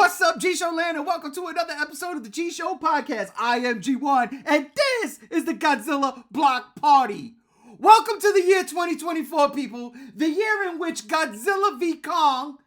What's up, G-Show Land, and welcome to another episode of the G-Show Podcast. I am G1, and this is the Godzilla Block Party. Welcome to the year 2024, people. The year in which Godzilla v. Kong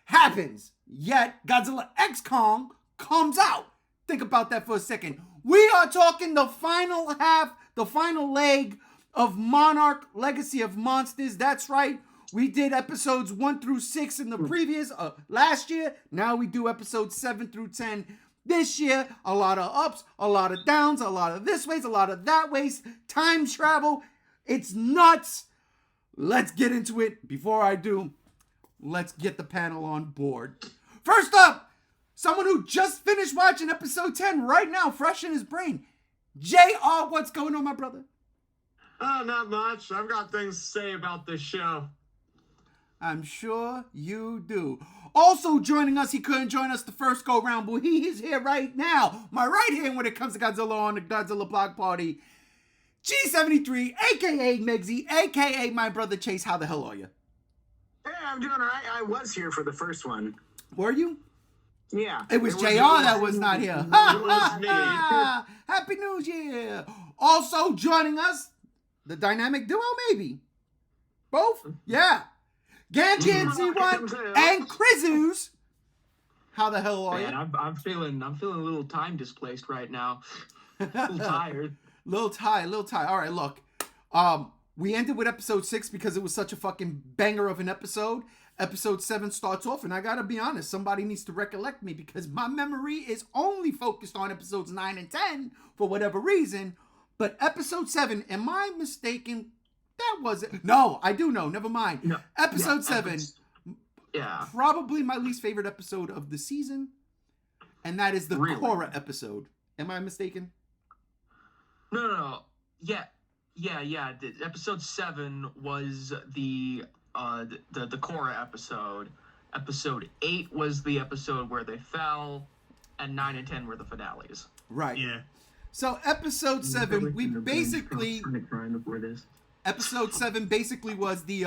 happens, yet Godzilla x Kong comes out. Think about that for a second. We are talking the final half, the final leg of Monarch Legacy of Monsters. That's right. We did episodes 1 through 6 in the previous, last year. Now we do episodes 7 through 10 this year. A lot of ups, a lot of downs, a lot of this ways, a lot of that ways. Time travel. It's nuts. Let's get into it. Before I do, let's get the panel on board. First up, someone who just finished watching episode 10 right now, fresh in his brain. JR, what's going on, my brother? Not much. I've got things to say about this show. I'm sure you do. Also joining us, he couldn't join us the first go round, but he is here right now. My right hand when it comes to Godzilla on the Godzilla Block Party. G73, aka Megsy, aka my brother Chase. How the hell are you? Hey, I'm doing alright. I was here for the first one. Were you? Yeah. It was JR that was not here. It was me. Happy New Year. Also joining us, the dynamic duo, maybe. Both? Yeah. Ganjan C1 and Krizus. How the hell are you? Man, I'm feeling a little time displaced right now. A little tired. Little tired. All right, look. We ended with episode 6 because it was such a fucking banger of an episode. Episode 7 starts off, and I gotta be honest, somebody needs to recollect me because my memory is only focused on episodes 9 and 10 for whatever reason. But episode 7, am I mistaken? That wasn't. No, I do know. Never mind. No, episode 7. Yeah. Probably my least favorite episode of the season. And that is the Really? Korra episode. Am I mistaken? No. Yeah. Episode 7 was the Korra episode. Episode 8 was the episode where they fell, and 9 and 10 were the finales. Right. Yeah. So episode 7, we basically. Before this. Episode 7 basically was the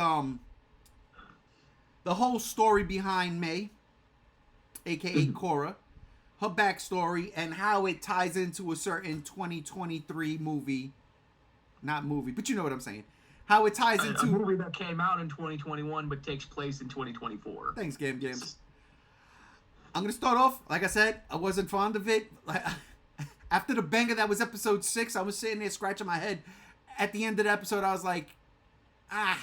whole story behind May, aka Korra, her backstory, and how it ties into a certain 2023 movie. Not movie, but you know what I'm saying. How it ties into a movie that came out in 2021 but takes place in 2024. Thanks, Games. I'm gonna start off, like I said, I wasn't fond of it. After the banger that was episode 6, I was sitting there scratching my head. At the end of the episode, I was like, I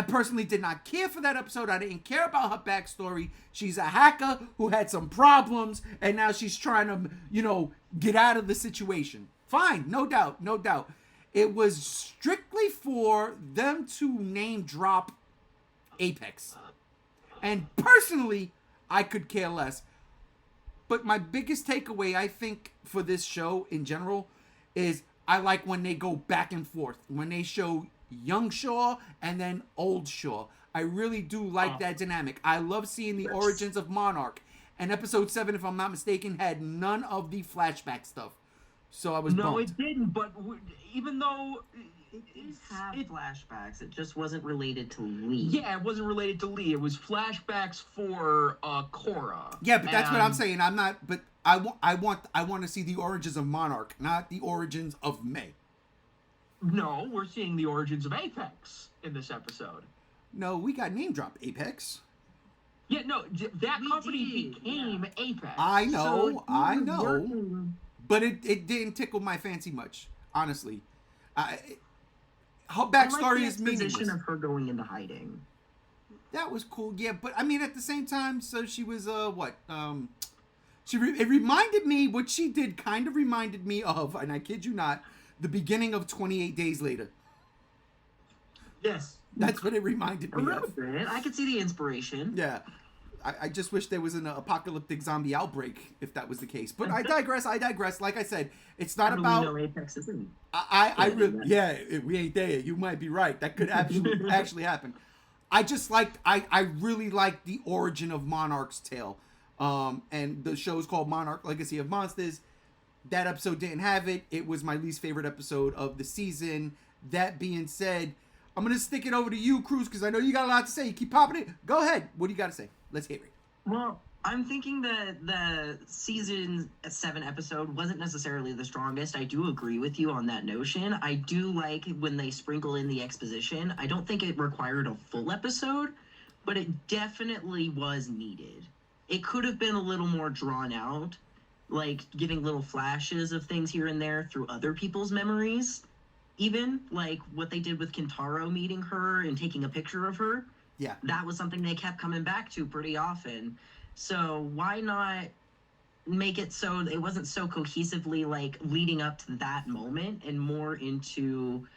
personally did not care for that episode. I didn't care about her backstory. She's a hacker who had some problems, and now she's trying to, get out of the situation. Fine, no doubt. It was strictly for them to name drop Apex. And personally, I could care less. But my biggest takeaway, I think, for this show in general is I like when they go back and forth. When they show young Shaw and then old Shaw. I really do like that dynamic. I love seeing the origins of Monarch. And episode 7, if I'm not mistaken, had none of the flashback stuff. So I was No, bummed. it didn't, but even though... It did have flashbacks. It just wasn't related to Lee. Yeah, it wasn't related to Lee. It was flashbacks for Korra. Yeah, but that's what I'm saying. I'm not... But I want to see the origins of Monarch, not the origins of May. No, we're seeing the origins of Apex in this episode. No, we got name drop Apex. Yeah, no, that We company did, became Apex. I know. Working. But it didn't tickle my fancy much, honestly. Her I backstory like the is meaningless. exposition of her going into hiding. That was cool, yeah. But I mean, at the same time, so she was what? It reminded me, what she did kind of reminded me of, and I kid you not, the beginning of 28 Days Later. Yes. That's what it reminded A me little of. bit. I could see the inspiration. Yeah. I just wish there was an apocalyptic zombie outbreak if that was the case. But I digress. Like I said, it's not about... We know Apex isn't. We ain't there. You might be right. That could actually happen. I really like the origin of Monarch's tale. And the show's called Monarch Legacy of Monsters. That episode didn't have it. It was my least favorite episode of the season. That being said, I'm going to stick it over to you, Cruz, because I know you got a lot to say. You keep popping it. Go ahead. What do you got to say? Let's hear it. Well, I'm thinking that the season 7 episode wasn't necessarily the strongest. I do agree with you on that notion. I do like when they sprinkle in the exposition. I don't think it required a full episode, but it definitely was needed. It could have been a little more drawn out, like giving little flashes of things here and there through other people's memories, even like what they did with Kintaro meeting her and taking a picture of her. Yeah. That was something they kept coming back to pretty often. So why not make it so it wasn't so cohesively like leading up to that moment and more into,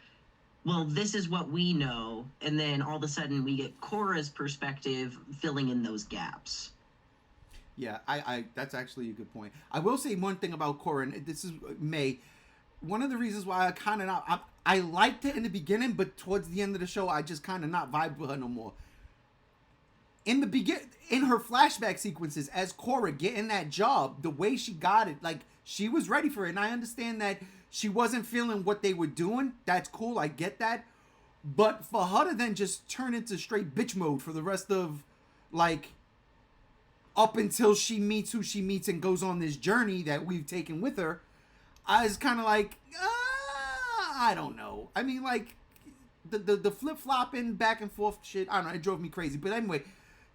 well, this is what we know, and then all of a sudden we get Korra's perspective filling in those gaps. Yeah, I that's actually a good point. I will say one thing about Korra, and this is May. One of the reasons why I kind of not I liked it in the beginning, but towards the end of the show, I just kind of not vibed with her no more. In her flashback sequences as Korra getting that job, the way she got it, like she was ready for it. And I understand that she wasn't feeling what they were doing. That's cool. I get that. But for her to then just turn into straight bitch mode for the rest of, like, up until she meets who she meets and goes on this journey that we've taken with her, I was kind of like, I don't know. I mean, like, the flip-flopping back and forth shit, I don't know, it drove me crazy. But anyway,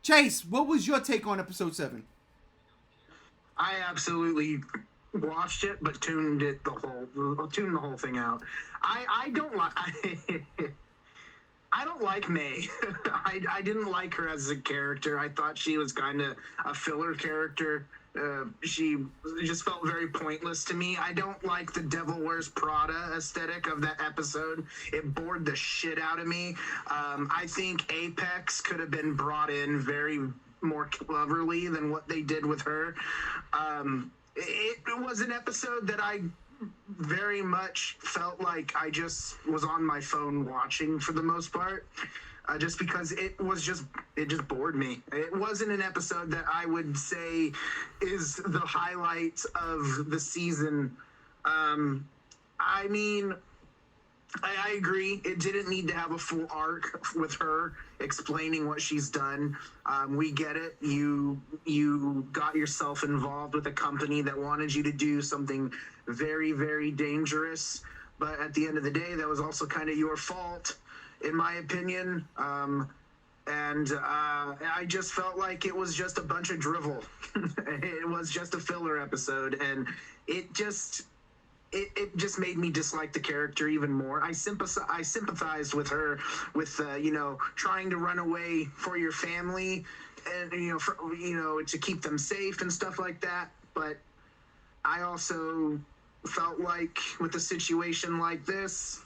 Chase, what was your take on episode 7? I absolutely watched it, but tuned the whole thing out. I don't like I don't like May. I didn't like her as a character. I thought she was kind of a filler character. She just felt very pointless to me. I don't like the Devil Wears Prada aesthetic of that episode. It bored the shit out of me. I think Apex could have been brought in very more cleverly than what they did with her. It was an episode that I very much felt like I just was on my phone watching for the most part. Just because it just bored me. It wasn't an episode that I would say is the highlight of the season. I mean, I agree. It didn't need to have a full arc with her explaining what she's done. We get it. You got yourself involved with a company that wanted you to do something very, very dangerous. But at the end of the day, that was also kind of your fault, in my opinion. I just felt like it was just a bunch of drivel. It was just a filler episode, and it just made me dislike the character even more. I sympathized with her, with trying to run away for your family, and to keep them safe and stuff like that. But I also felt like with a situation like this,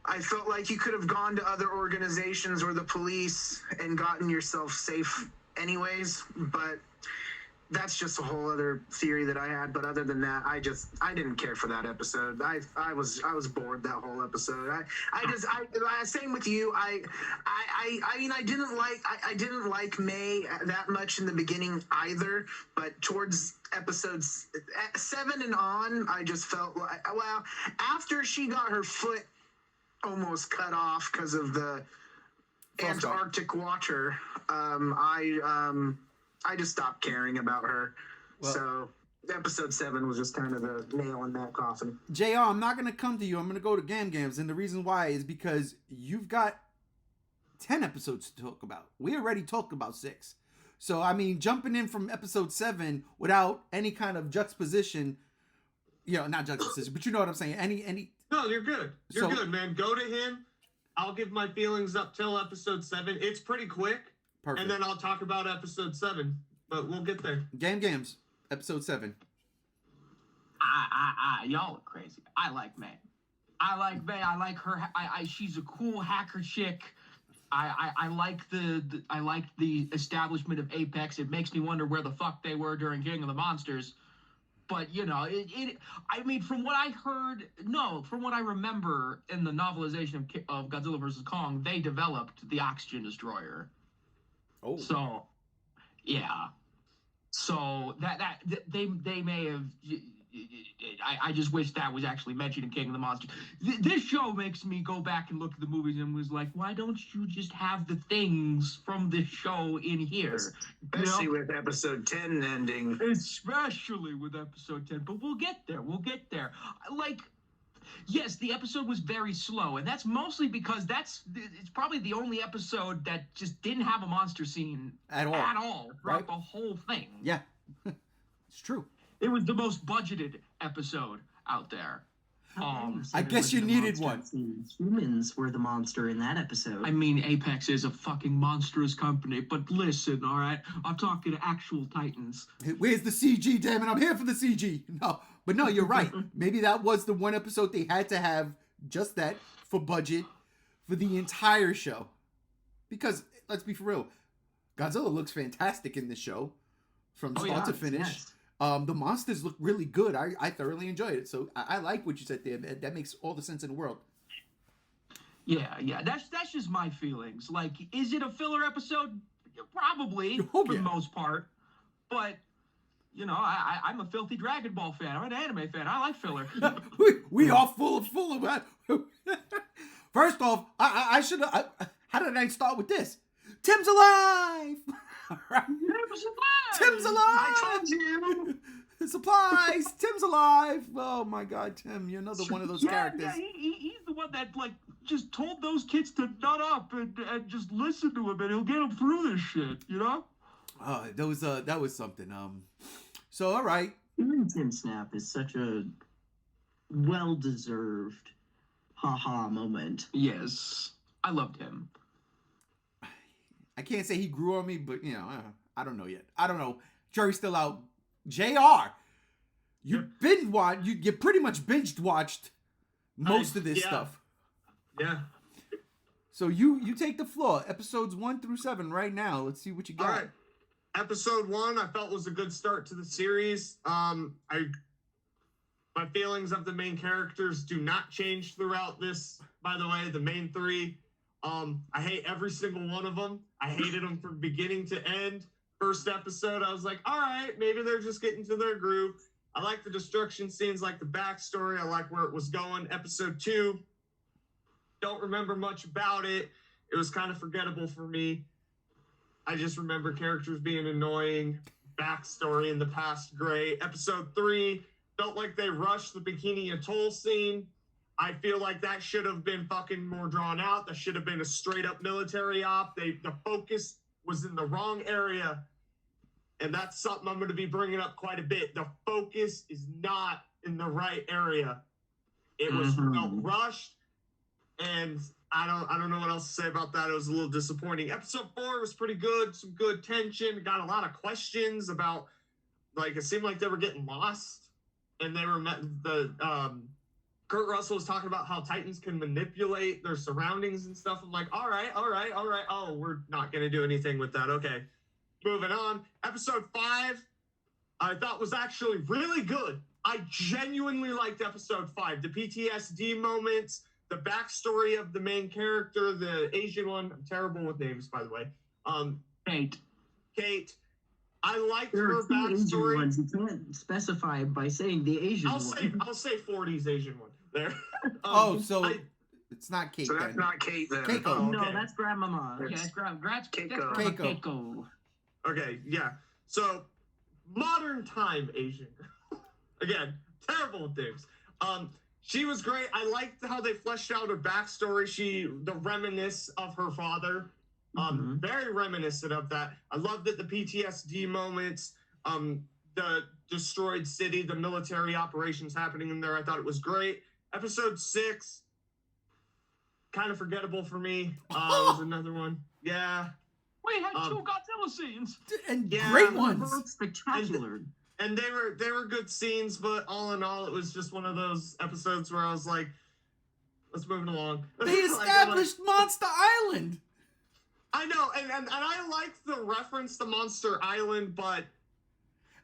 I felt like you could have gone to other organizations or the police and gotten yourself safe anyways. But that's just a whole other theory that I had. But other than that, I didn't care for that episode. I was bored that whole episode. Same with you. I mean, I didn't like May that much in the beginning either. But towards episodes 7 and on, I just felt like, well, after she got her foot almost cut off because of the Antarctic water, I just stopped caring about her. Well, so episode 7 was just kind of the nail in that coffin. JR, I'm not going to come to you. I'm going to go to Gams. And the reason why is because you've got 10 episodes to talk about. We already talked about 6. So, I mean, jumping in from episode 7 without any kind of juxtaposition, not juxtaposition, but you know what I'm saying. Any. No, you're good. You're good, man. Go to him. I'll give my feelings up till episode 7. It's pretty quick. Perfect. And then I'll talk about episode 7, but we'll get there. Gams, episode 7. Y'all are crazy. I like May. I like her. She's a cool hacker chick. I like the establishment of Apex. It makes me wonder where the fuck they were during King of the Monsters. But, I mean, from what I remember in the novelization of Godzilla vs. Kong, they developed the Oxygen Destroyer. Oh. So, yeah. So, that they may have, I just wish that was actually mentioned in King of the Monsters. This show makes me go back and look at the movies and was like, why don't you just have the things from this show in here? Especially with episode 10 ending. Especially with episode 10. But we'll get there. We'll get there. Like, yes, the episode was very slow, and that's mostly because it's probably the only episode that just didn't have a monster scene at all throughout the whole thing. Yeah, it's true. It was the most budgeted episode out there. I guess you needed one. Humans were the monster in that episode. I mean, Apex is a fucking monstrous company, but listen, all right? I'm talking to actual titans. Where's the CG, damn it? I'm here for the CG. No, but no, you're right. Maybe that was the one episode they had to have just that for budget for the entire show. Because, let's be for real, Godzilla looks fantastic in this show from start to finish. Yes. The monsters look really good. I thoroughly enjoyed it. So I like what you said there. That makes all the sense in the world. Yeah. That's just my feelings. Like, is it a filler episode? Probably, for the most part. But, you know, I'm a filthy Dragon Ball fan. I'm an anime fan. I like filler. we are full of that. First off, I should have... How did I start with this? Tim's alive! Tim's alive! I told you! Supplies! Tim's alive! Oh my god, Tim, you're another one of those characters. Yeah, he's the one that, like, just told those kids to nut up and just listen to him and he'll get them through this shit, you know? That was something. So, alright. Tim Snap is such a well-deserved haha moment. Yes. I loved him. I can't say he grew on me, but, you know, I don't know yet. I don't know. Jury's still out. JR, you pretty much binged watched most of this stuff. Yeah. So you take the floor. Episodes 1 through 7 right now. Let's see what you got. All right. Episode 1 I felt was a good start to the series. My feelings of the main characters do not change throughout this, by the way, the main 3. I hate every single one of them. I hated them from beginning to end. First episode, I was like, all right, maybe they're just getting to their groove. I like the destruction scenes, like the backstory. I like where it was going. Episode 2, don't remember much about it. It was kind of forgettable for me. I just remember characters being annoying. Backstory in the past, great. Episode 3, felt like they rushed the Bikini Atoll scene. I feel like that should have been fucking more drawn out. That should have been a straight up military op. The focus was in the wrong area. And that's something I'm going to be bringing up quite a bit. The focus is not in the right area. It was felt rushed. And I don't know what else to say about that. It was a little disappointing. Episode 4 was pretty good. Some good tension. Got a lot of questions about, like, it seemed like they were getting lost. And they were Kurt Russell was talking about how Titans can manipulate their surroundings and stuff. I'm like, all right. Oh, we're not going to do anything with that. Okay. Moving on. Episode 5, I thought was actually really good. I genuinely liked episode 5. The PTSD moments, the backstory of the main character, the Asian one. I'm terrible with names, by the way. Kate. I liked her backstory. Ones. You can't specify by saying the Asian one. I'll say 40s Asian one. There. It's not Kate. So that's not Kate then. Keiko. Oh, okay. No, that's Grandmama. Yeah, that's Keiko. Okay, yeah. So, modern time Asian. Again, terrible with names. She was great. I liked how they fleshed out her backstory. The reminiscence of her father. Very reminiscent of that. I loved it, the PTSD moments, the destroyed city, the military operations happening in there. I thought it was great. Episode 6, kind of forgettable for me. Was another one. Yeah. We had 2 Godzilla scenes. And great ones. Spectacular. And they were good scenes, but all in all, it was just one of those episodes where I was like, let's move it along. They established Monster Island. I know, and I liked the reference to Monster Island, but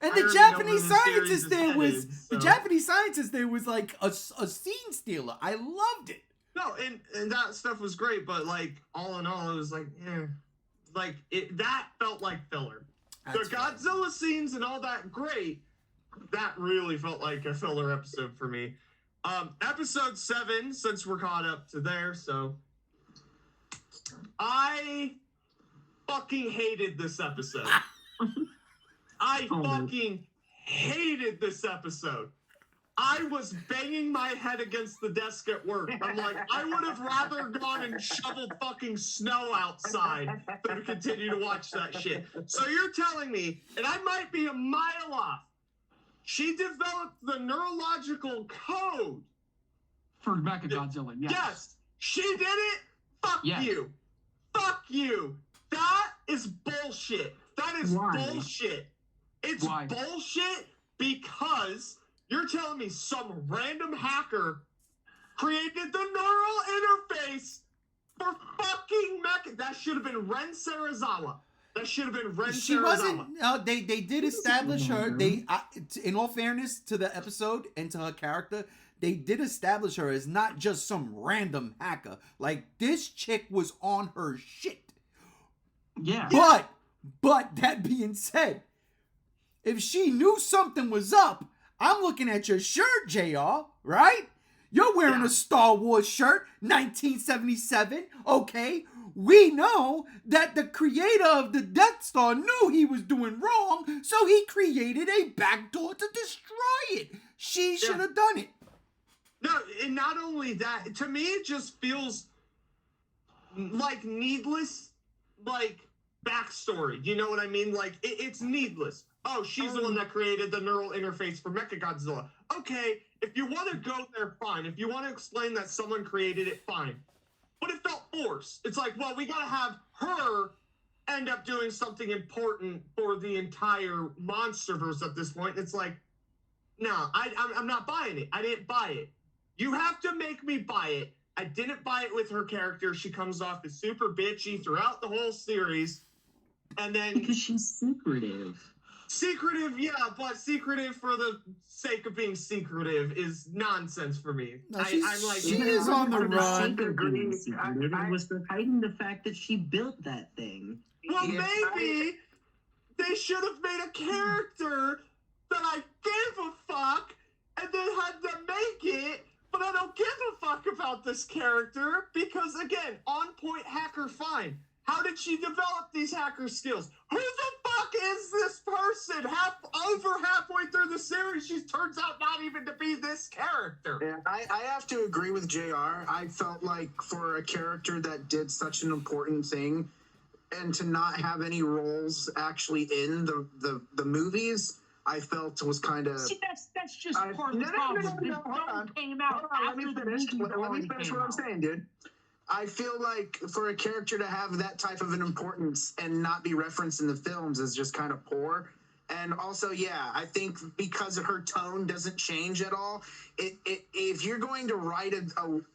and the Japanese scientist there was the Japanese scientist there was like a scene stealer. I loved it. No, and that stuff was great, but like all in all, it was like, that felt like filler. The Godzilla scenes and all that, great, that really felt like a filler episode for me. Episode 7, since we're caught up to there, so I fucking hated this episode. I fucking hated this episode. I was banging my head against the desk at work. I'm like, I would have rather gone and shoveled fucking snow outside than to continue to watch that shit. So you're telling me, and I might be a mile off, she developed the neurological code For Mechagodzilla, yes. Yes, she did it. Fuck Yes. you. Fuck you. That is bullshit. That is Why? bullshit. It's Why? bullshit because you're telling me some random hacker created the neural interface for fucking Mecha. That should have been Ren Sarazawa. That should have been Ren She Sarazawa. wasn't. No, they did establish her. In all fairness to the episode and to her character, they did establish her as not just some random hacker. Like, this chick was on her shit. Yeah. But that being said, if she knew something was up, I'm looking at your shirt, JR, right? You're wearing a Star Wars shirt, 1977, okay? We know that the creator of the Death Star knew he was doing wrong, so he created a backdoor to destroy it. She should have done it. No, and not only that, to me it just feels like needless, like backstory. You know what I mean? Like it's needless. Oh, she's the one that created the neural interface for Mechagodzilla. Okay, if you want to go there, fine. If you want to explain that someone created it, fine. But it felt forced. It's like, well, we gotta have her end up doing something important for the entire MonsterVerse at this point. It's like, no, I'm not buying it. I didn't buy it. You have to make me buy it. I didn't buy it with her character. She comes off as super bitchy throughout the whole series. And then Because she's secretive. secretive, yeah, but secretive for the sake of being secretive is nonsense for me. No, I'm like, she is on the For the run. sake of being I- secretive, I- it was for hiding the fact that she built that thing. well, Yeah, maybe they should have made a character that I gave a fuck and then had them make it, but I don't give a fuck about this character because, again, on point hacker, fine. How did she develop these hacker skills? Who the fuck is this person? Over halfway through the series, she turns out not even to be this character. Yeah, I have to agree with JR. I felt like for a character that did such an important thing and to not have any roles actually in the movies, I felt was kind of... See, that's just part of the No, problem. hold This on. film came out Let me after the finish. movie Let me already finish came what I'm out. saying, dude. I feel like for a character to have that type of an importance and not be referenced in the films is just kind of poor. And also, yeah, I think because her tone doesn't change at all, if you're going to write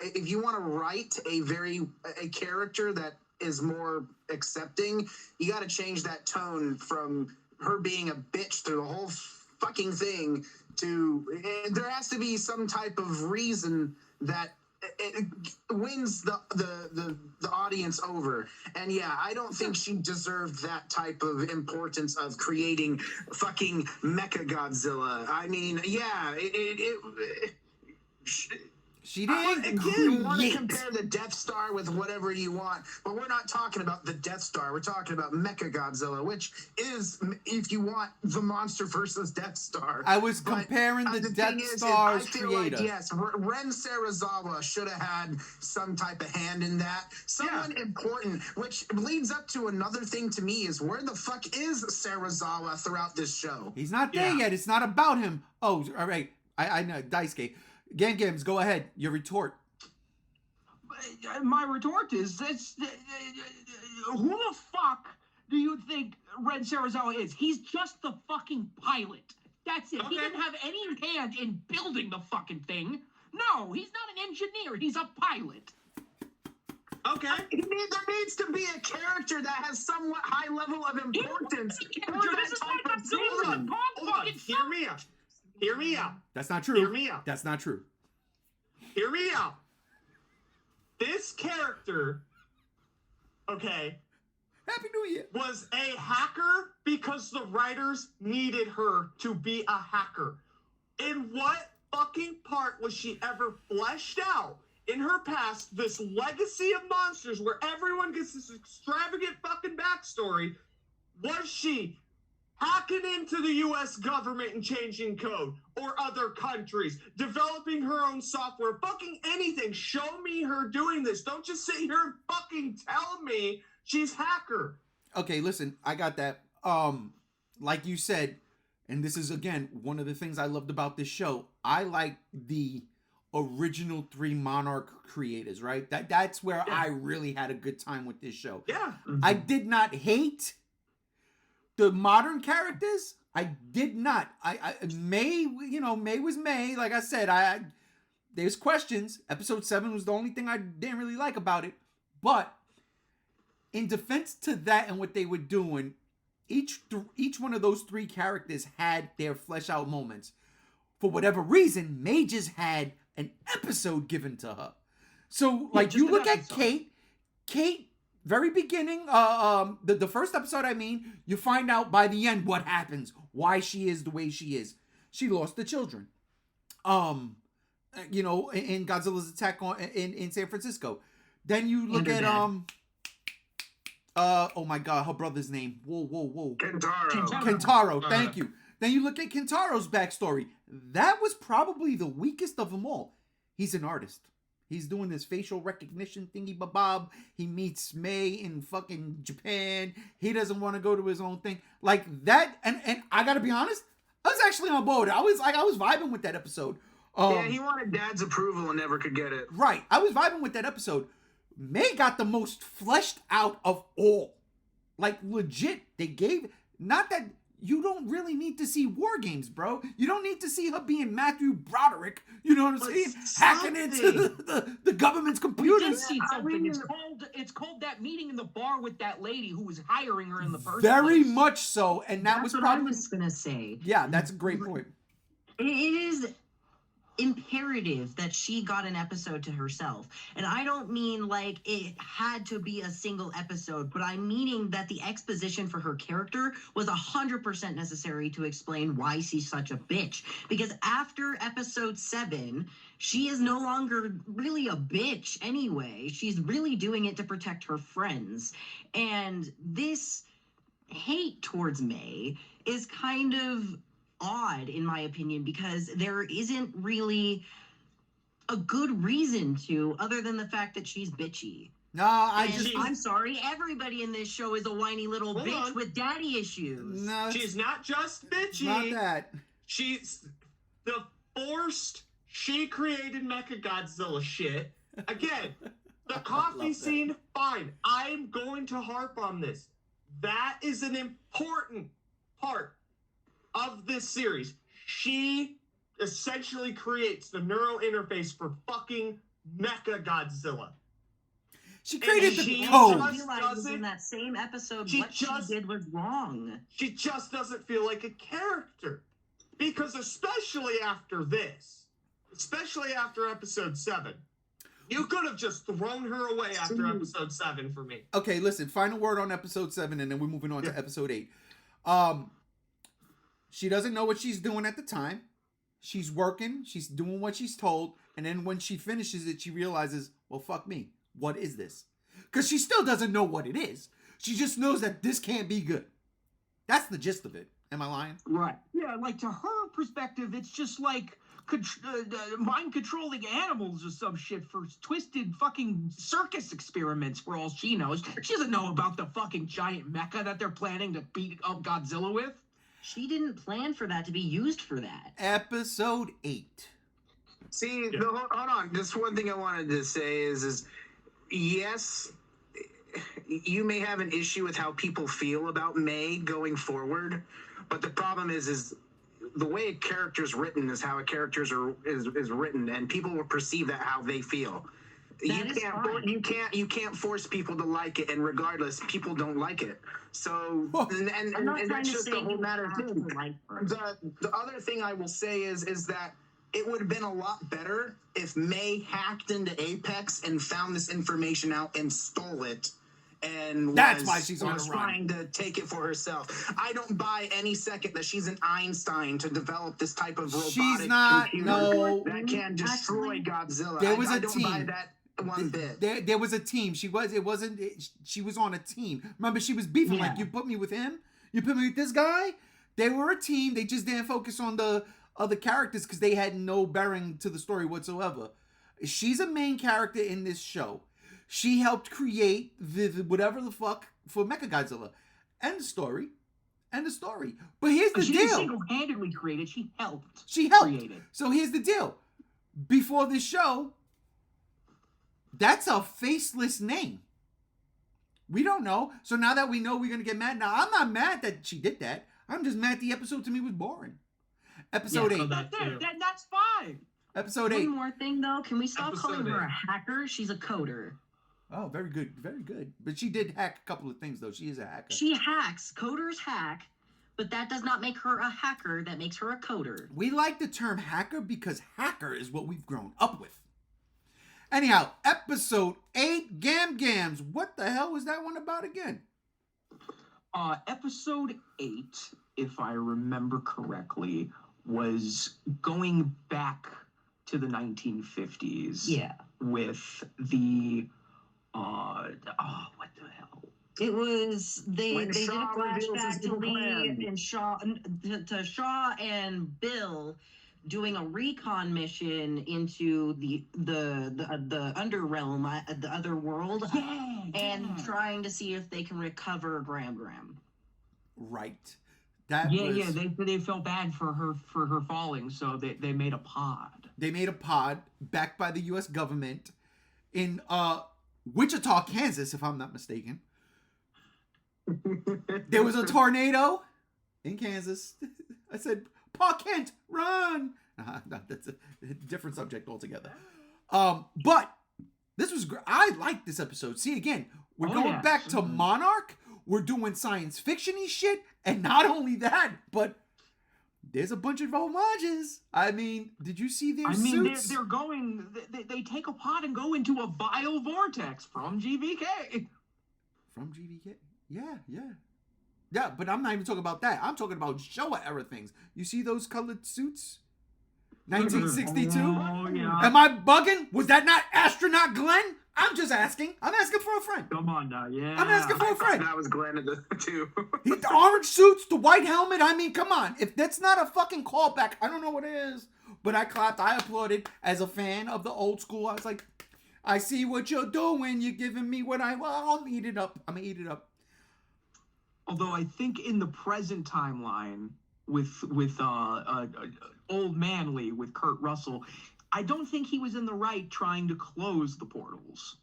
if you want to write a character that is more accepting, you got to change that tone from her being a bitch through the whole fucking thing to there has to be some type of reason that it wins the audience over. And yeah, I don't think she deserved that type of importance of creating fucking Mechagodzilla. I mean, yeah, She didn't you want to create. compare the Death Star with whatever you want, but we're not talking about the Death Star. We're talking about Mechagodzilla, which is, if you want, the monster versus Death Star. I was But, comparing the thing Death is, Star's I feel creator. like, yes, Ren Sarazawa should have had some type of hand in that. Someone important, which leads up to another thing to me is where the fuck is Sarazawa throughout this show? He's not there yet. It's not about him. Oh, all right. I know. Daisuke. Gengims, go ahead. Your retort. My retort is, who the fuck do you think Ren Sarazawa is? He's just the fucking pilot. That's it. He Okay. didn't have any hand in building the fucking thing. No, he's not an engineer. He's a pilot. Okay. There needs to be a character that has somewhat high level of importance. for This that is type why of Godzilla season. Kong Hold on. fucking Hear me out. Hear me out. That's not true. Hear me out. That's not true. Hear me out. This character, okay, Happy New Year. Was a hacker because the writers needed her to be a hacker. In what fucking part was she ever fleshed out in her past, this legacy of monsters where everyone gets this extravagant fucking backstory? Was she hacking into the US government and changing code, or other countries, developing her own software, fucking anything? Show me her doing this. Don't just sit here and fucking tell me she's hacker. Okay, listen, I got that. Like you said, and this is again one of the things I loved about this show. I like the original 3 Monarch creators, right? That's where I really had a good time with this show. Yeah. I did not hate the modern characters. I did not. May was May. Like I said, there's questions. Episode 7 was the only thing I didn't really like about it. But in defense to that and what they were doing, each one of those 3 characters had their flesh out moments. For whatever reason, May just had an episode given to her. So, like, you look at Kate, very beginning, the first episode, I mean, you find out by the end what happens, why she is the way she is. She lost the children. In Godzilla's attack in San Francisco. Then you look at, oh my God, her brother's name. Whoa. Kentaro, thank you. Then you look at Kentaro's backstory. That was probably the weakest of them all. He's an artist. He's doing this facial recognition thingy-babob. He meets May in fucking Japan. He doesn't want to go to his own thing. Like that, and I gotta be honest, I was actually on board. I was vibing with that episode. He wanted Dad's approval and never could get it. Right. I was vibing with that episode. May got the most fleshed out of all. Like, legit, they gave... Not that... You don't really need to see War Games, bro. You don't need to see her being Matthew Broderick. You know what I'm saying? Hacking into the government's computers. We just see something. It's called that meeting in the bar with that lady who was hiring her in the first Very place. much so. And that was what probably... I was gonna say. Yeah, that's a great point. It is imperative that she got an episode to herself. And I don't mean like it had to be a single episode, but I'm meaning that the exposition for her character was 100% necessary to explain why she's such a bitch. Because after episode 7, she is no longer really a bitch anyway. She's really doing it to protect her friends. And this hate towards May is kind of odd, in my opinion, because there isn't really a good reason to, other than the fact that she's bitchy. No, I'm sorry, everybody in this show is a whiny little bitch with daddy issues. No, she's not just bitchy. Not that. She's the forced, she created Mechagodzilla shit. Again, the coffee scene, fine. I'm going to harp on this. That is an important part of this series. She essentially creates the neural interface for fucking Mechagodzilla. She created the code. code. Realizes in that same episode what she did was wrong. She just doesn't feel like a character. Because especially after this, especially after episode 7, you could have just thrown her away after episode 7 for me. Okay, listen, final word on episode 7, and then we're moving on to episode 8. She doesn't know what she's doing at the time. She's working. She's doing what she's told. And then when she finishes it, she realizes, well, fuck me. What is this? Because she still doesn't know what it is. She just knows that this can't be good. That's the gist of it. Am I lying? Right. Yeah, like to her perspective, it's just like mind controlling animals or some shit for twisted fucking circus experiments for all she knows. She doesn't know about the fucking giant mecha that they're planning to beat up Godzilla with. She didn't plan for that to be used for that. Episode 8. See, hold on. Just one thing I wanted to say is yes, you may have an issue with how people feel about May going forward, but the problem is the way a character is written is how a character is written, and people will perceive that how they feel. You can't force people to like it, and regardless, people don't like it. So and that's just the whole matter too. The other thing I will say is that it would have been a lot better if May hacked into Apex and found this information out and stole it, and That's was, why she's on was the run. trying to take it for herself. I don't buy any second that she's an Einstein to develop this type of robotic She's not. computer No. that can destroy Godzilla. There was I a don't team. buy that one bit. There was a team. She was on a team. Remember, she was beefing like, Yeah. you put me with him, you put me with this guy. They were a team. They just didn't focus on the other characters because they had no bearing to the story whatsoever. She's a main character in this show. She helped create the whatever the fuck for Mechagodzilla. End story. End of story. But here's the She didn't deal. single-handedly create it. She helped. She helped. create it. So here's the deal. Before this show, that's a faceless name. We don't know. So now that we know, we're going to get mad. Now, I'm not mad that she did that. I'm just mad the episode to me was boring. Episode Yeah, 8. That's fine. Episode 8. One more thing though, can we stop Episode calling her 8. a hacker? She's a coder. Oh, very good. Very good. But she did hack a couple of things, though. She is a hacker. She hacks. Coders hack, but that does not make her a hacker. That makes her a coder. We like the term hacker because hacker is what we've grown up with. Anyhow, episode 8, Gam Gams. What the hell was that one about again? Episode 8, if I remember correctly, was going back to the 1950s. Yeah. With the what the hell? It was they When did a Shaw reveals his flashback to evil Lee plan. and Shaw to Shaw and Bill doing a recon mission into the underrealm, the other world, and trying to see if they can recover Graham. Right. That Yeah, was... yeah. They felt bad for her falling, so they made a pod. They made a pod backed by the U.S. government in Wichita, Kansas, if I'm not mistaken. There was a tornado in Kansas. I said, Pa Kent, run! No, that's a different subject altogether. But this was great. I like this episode. See, again, we're going back to Monarch. We're doing science fiction-y shit. And not only that, but there's a bunch of homages. I mean, did you see their suits? They're going. They take a pod and go into a vile vortex from GVK. From GVK? Yeah, but I'm not even talking about that. I'm talking about Showa era things. You see those colored suits? 1962? Oh, yeah. Am I bugging? Was that not Astronaut Glenn? I'm just asking. I'm asking for a friend. Come on now, yeah. I'm asking for a friend. That was Glenn too. The orange suits, the white helmet. I mean, come on. If that's not a fucking callback, I don't know what it is. But I clapped. I applauded as a fan of the old school. I was like, I see what you're doing. You're giving me what I'll eat it up. I'm going to eat it up. Although I think in the present timeline with Old Manly with Kurt Russell, I don't think he was in the right trying to close the portals.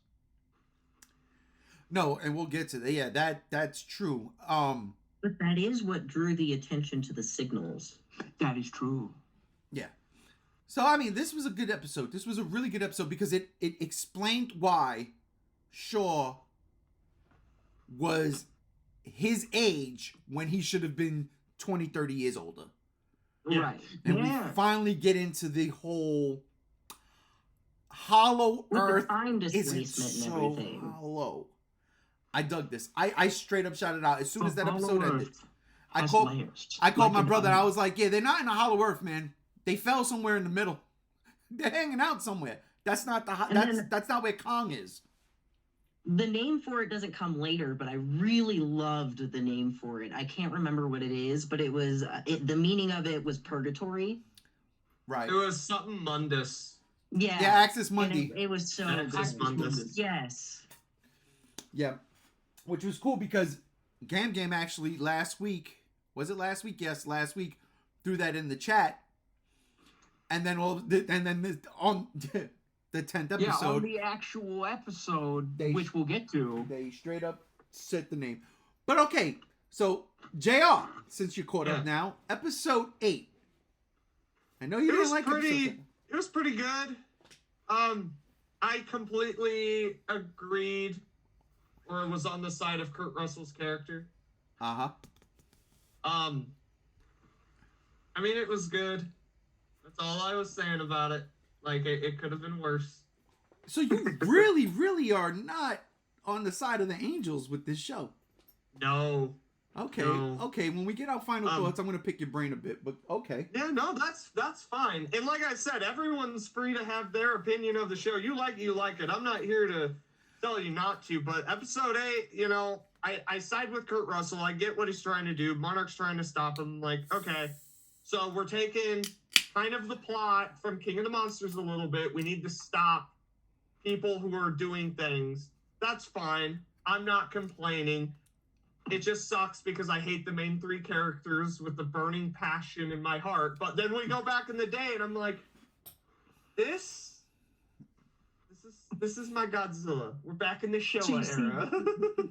No, and we'll get to that. Yeah, that's true. But that is what drew the attention to the signals. That is true. Yeah. So, I mean, this was a good episode. This was a really good episode because it explained why Shaw was his age when he should have been 20, 30 years older. Yeah. Right. And we finally get into the whole hollow With earth the time isn't displacement and so everything. hollow. I dug this. I straight up shouted out as soon as that episode ended. I Has called layers. I called Like my an brother. onion. I was like, yeah, they're not in a hollow earth, man. They fell somewhere in the middle. They're hanging out somewhere. That's not that's not where Kong is. The name for it doesn't come later, but I really loved the name for it. I can't remember what it is, but it was the meaning of it was purgatory. Right. It was something Mundus. Yeah. Yeah, Axis And Mundi. it was so Axis good. Mundus. Yes. Yeah. Which was cool because Game actually last week, was it last week? Yes, last week, threw that in the chat. And then on the 10th Yeah, on episode, the actual episode, They- which we'll get to. they straight up said the name. But okay, so JR, since you're caught up Yeah. now, episode 8. I know you didn't like episode 7. It was pretty good. I completely agreed, or was on the side of Kurt Russell's character. Uh-huh. I mean, it was good. That's all I was saying about it. Like, it could have been worse. So you really, really are not on the side of the Angels with this show. No. Okay, No. okay. When we get our final thoughts, I'm gonna pick your brain a bit, but okay. Yeah, no, that's fine. And like I said, everyone's free to have their opinion of the show. You like it. I'm not here to tell you not to. But episode 8, you know, I side with Kurt Russell. I get what he's trying to do. Monarch's trying to stop him. Like, okay, so we're taking kind of the plot from King of the Monsters a little bit. We need to stop people who are doing things. That's fine. I'm not complaining. It just sucks because I hate the main 3 characters with the burning passion in my heart. But then we go back in the day and I'm like, this is my Godzilla. We're back in the Showa era.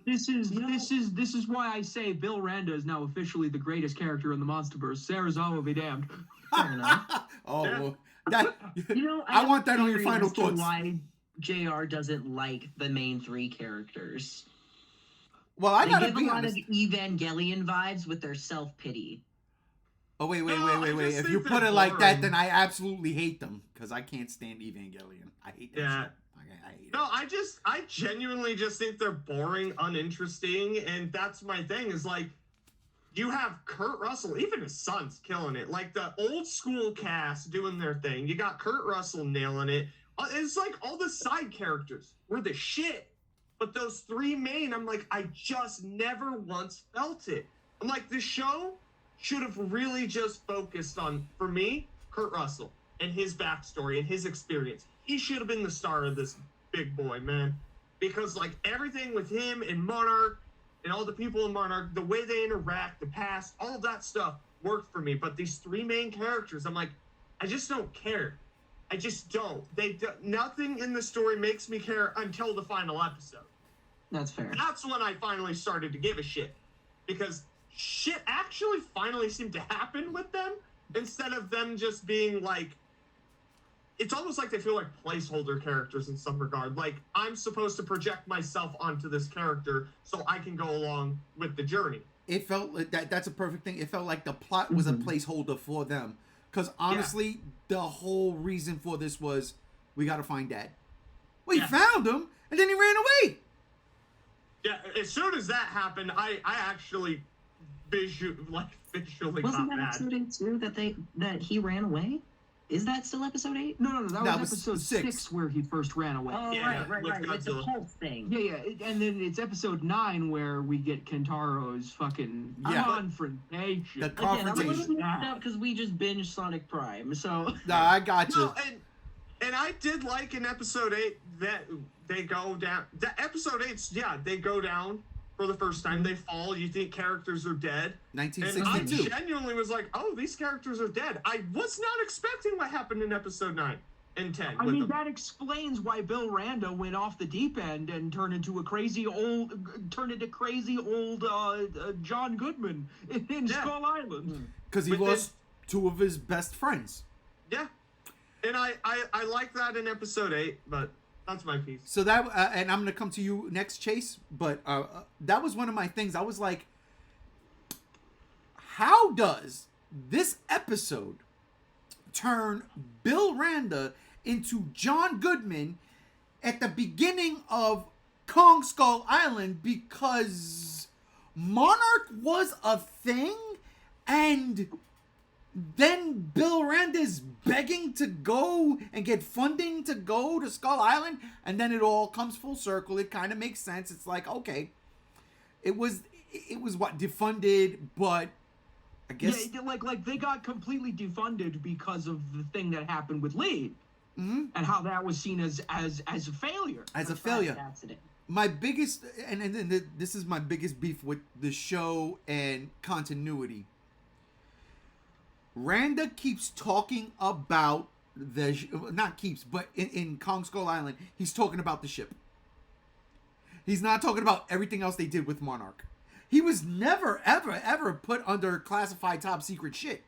This is why I say Bill Randa is now officially the greatest character in the Monsterverse. Sarazawa be damned. Fair enough. Oh, Yeah. well, that You know, I have want a that on your theory final as to thoughts. Why JR doesn't like the main 3 characters? well, I They gotta give a be lot honest. of Evangelion vibes with their self-pity. Oh wait. No, I If just you think put they're it like that, boring. then I absolutely hate them because I can't stand Evangelion. I hate that Yeah. shit. I hate it. No, I genuinely just think they're boring, uninteresting, and that's my thing. Is like, you have Kurt Russell, even his son's killing it. Like the old school cast doing their thing. You got Kurt Russell nailing it. It's like all the side characters were the shit, but those 3 main, I'm like, I just never once felt it. I'm like, the show should have really just focused on, for me, Kurt Russell and his backstory and his experience. He should have been the star of this big boy, man. Because, like, everything with him and Monarch and all the people in Monarch, the way they interact, the past, all of that stuff worked for me. But these 3 main characters, I'm like, I just don't care. I just don't. Nothing in the story makes me care until the final episode. That's fair. That's when I finally started to give a shit. Because shit actually finally seemed to happen with them instead of them just being like, it's almost like they feel like placeholder characters in some regard. Like, I'm supposed to project myself onto this character so I can go along with the journey. It felt like that's a perfect thing. It felt like the plot was a placeholder for them. Because honestly, the whole reason for this was we got to find Dad. We found him, and then he ran away. Yeah, as soon as that happened, I actually visually Wasn't got that mad. episode 8 too that he ran away? Is that still episode 8? No, that That was was episode 6. 6 where he first ran away. Oh, Yeah, right. with It's a Godzilla. pulse thing. Yeah, and then it's episode 9 where we get Kentaro's fucking Yeah. confrontation. The Again, I'm a little confrontation. mixed up because we just binged Sonic Prime, so... Nah, I got you. No, and I did like in episode 8 that they go down. That episode 8, they go down for the first time. They fall. You think characters are dead. And I 1962. genuinely was like, oh, these characters are dead. I was not expecting what happened in episode 9 and 10 I with mean, them. that explains why Bill Randa went off the deep end and turned into crazy old John Goodman in Yeah. Skull Island. Because he With lost 2 of his best friends. Yeah. And I like that in episode 8, but that's my piece. So that, and I'm gonna come to you next, Chase. But that was one of my things. I was like, how does this episode turn Bill Randa into John Goodman at the beginning of Kong Skull Island? Because Monarch was a thing, and then Bill Randa's begging to go and get funding to go to Skull Island, and then it all comes full circle. It kind of makes sense. It's like, okay, it was what, defunded, but I guess Yeah, like they got completely defunded because of the thing that happened with Lee, and how that was seen as a failure. as a Tragic failure. accident. My biggest, and this is my biggest beef with the show and continuity. Randa keeps talking about not keeps, but in Kong Skull Island, he's talking about the ship. He's not talking about everything else they did with Monarch. He was never, ever put under classified top secret shit.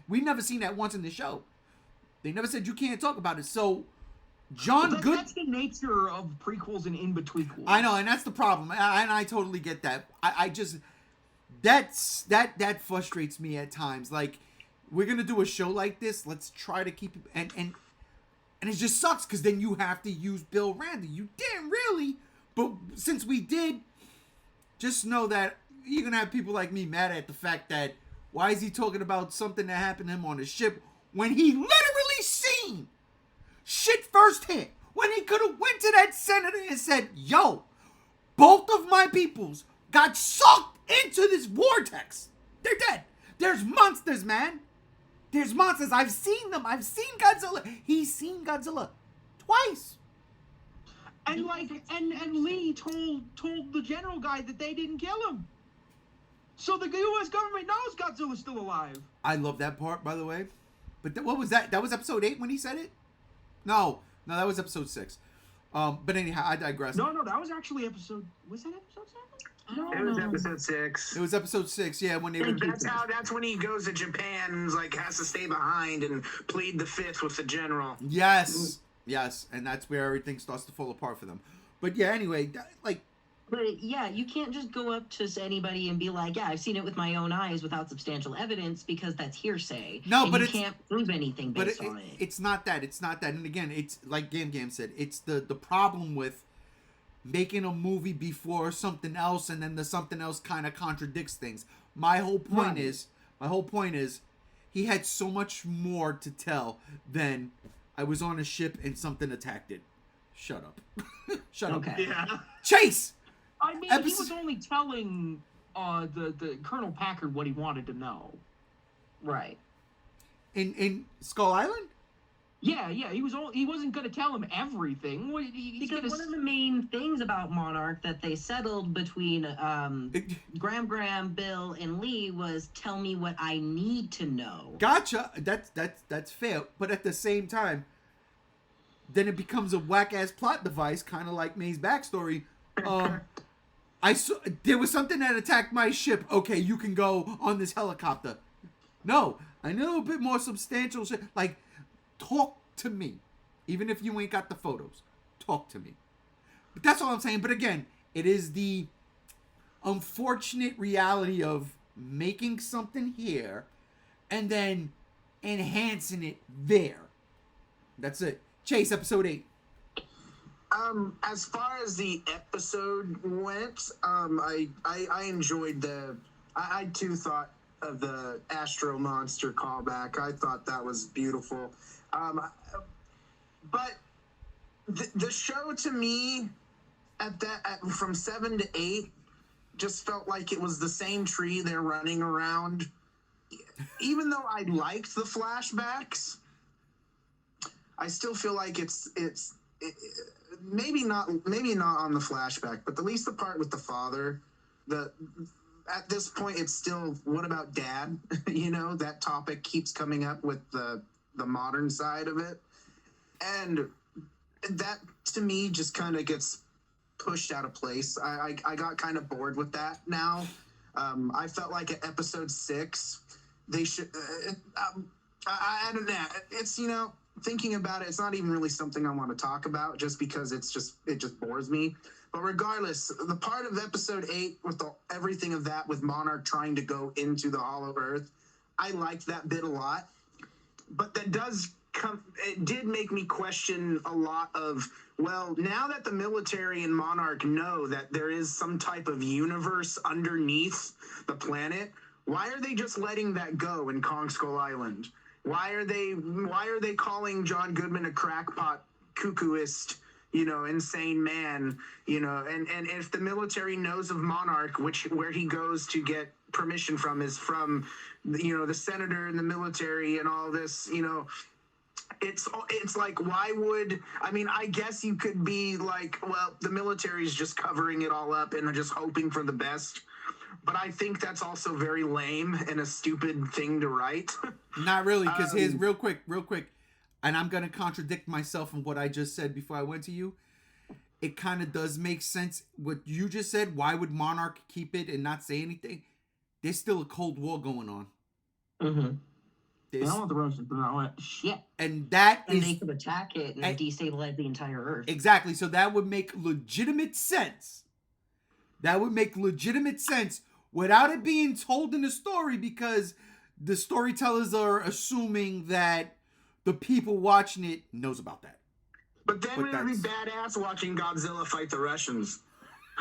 We never seen that once in the show. They never said you can't talk about it. So, John Good. That's the nature of prequels and in-betweenquels. I know, and that's the problem. And I totally get that. I just that frustrates me at times. Like, we're gonna do a show like this. Let's try to keep it, and it just sucks because then you have to use Bill Randa. You didn't really But since we did, just know that you're going to have people like me mad at the fact that why is he talking about something that happened to him on a ship when he literally seen shit firsthand? When he could have went to that senator and said, yo, both of my peoples got sucked into this vortex. They're dead. There's monsters, man. There's monsters. I've seen them. I've seen Godzilla. He's seen Godzilla twice. And and Lee told the general guy that they didn't kill him. So the U.S. government knows Godzilla's still alive. I love that part, by the way. But what was that? That was episode 8 when he said it? No, that was episode 6. But anyhow, I digress. No, that was actually episode. Was that episode 7? No, It was episode 6. It was episode 6, yeah, when they were. That's when he goes to Japan and like has to stay behind and plead the fifth with the general. Yes, and that's where everything starts to fall apart for them. But yeah, anyway, But yeah, you can't just go up to anybody and be like, "Yeah, I've seen it with my own eyes," without substantial evidence, because that's hearsay. No, and but you it's, can't prove anything based on it. It's not that. It's not that. And again, it's like Gam said. It's the problem with making a movie before something else, and then the something else kind of contradicts things. My whole point is, he had so much more to tell than I was on a ship and something attacked it. Shut up. Shut up. Okay. Yeah. Chase. I mean, he was only telling the Colonel Packard what he wanted to know. Right. In Skull Island? Yeah, he wasn't going to tell him everything. Because one of the main things about Monarch that they settled between Graham, Bill, and Lee was tell me what I need to know. Gotcha. That's fair. But at the same time, then it becomes a whack-ass plot device, kind of like May's backstory. There was something that attacked my ship. Okay, you can go on this helicopter. No, I need a little bit more substantial shit. Like, talk to me. Even if you ain't got the photos. Talk to me. But that's all I'm saying. But again, it is the unfortunate reality of making something here and then enhancing it there. That's it. Chase, episode 8. As far as the episode went, I enjoyed I too thought of the Astro Monster callback. I thought that was beautiful. But the show to me from 7 to 8 just felt like it was the same tree they're running around. Even though I liked the flashbacks, I still feel like it's maybe not on the flashback, but at least the part with the father. At this point, it's still, what about dad? That topic keeps coming up with the modern side of it, and that to me just kind of gets pushed out of place. I got kind of bored with that now. I felt like at episode 6 they should. I don't know. It's thinking about it, it's not even really something I want to talk about, just because it just bores me. But regardless, the part of episode 8 with everything of that, with Monarch trying to go into the Hollow Earth, I liked that bit a lot. But that it did make me question a lot of, well, now that the military and Monarch know that there is some type of universe underneath the planet, why are they just letting that go in Kong Skull Island? Why are they calling John Goodman a crackpot, cuckooist, insane man, and if the military knows of Monarch, where he goes to get permission from is from, the senator and the military and all this, it's like, why would, I guess you could be like, well, the military's just covering it all up and just hoping for the best. But I think that's also very lame and a stupid thing to write. Not really, because here's real quick, and I'm going to contradict myself in what I just said before I went to you. It kind of does make sense what you just said. Why would Monarch keep it and not say anything? There's still a Cold War going on. Mm-hmm. I don't want the Russians to know it. Shit. And they could attack it and destabilize the entire Earth. Exactly. So that would make legitimate sense. Without it being told in the story, because the storytellers are assuming that the people watching it knows about that. But then But it would be that's- badass watching Godzilla fight the Russians.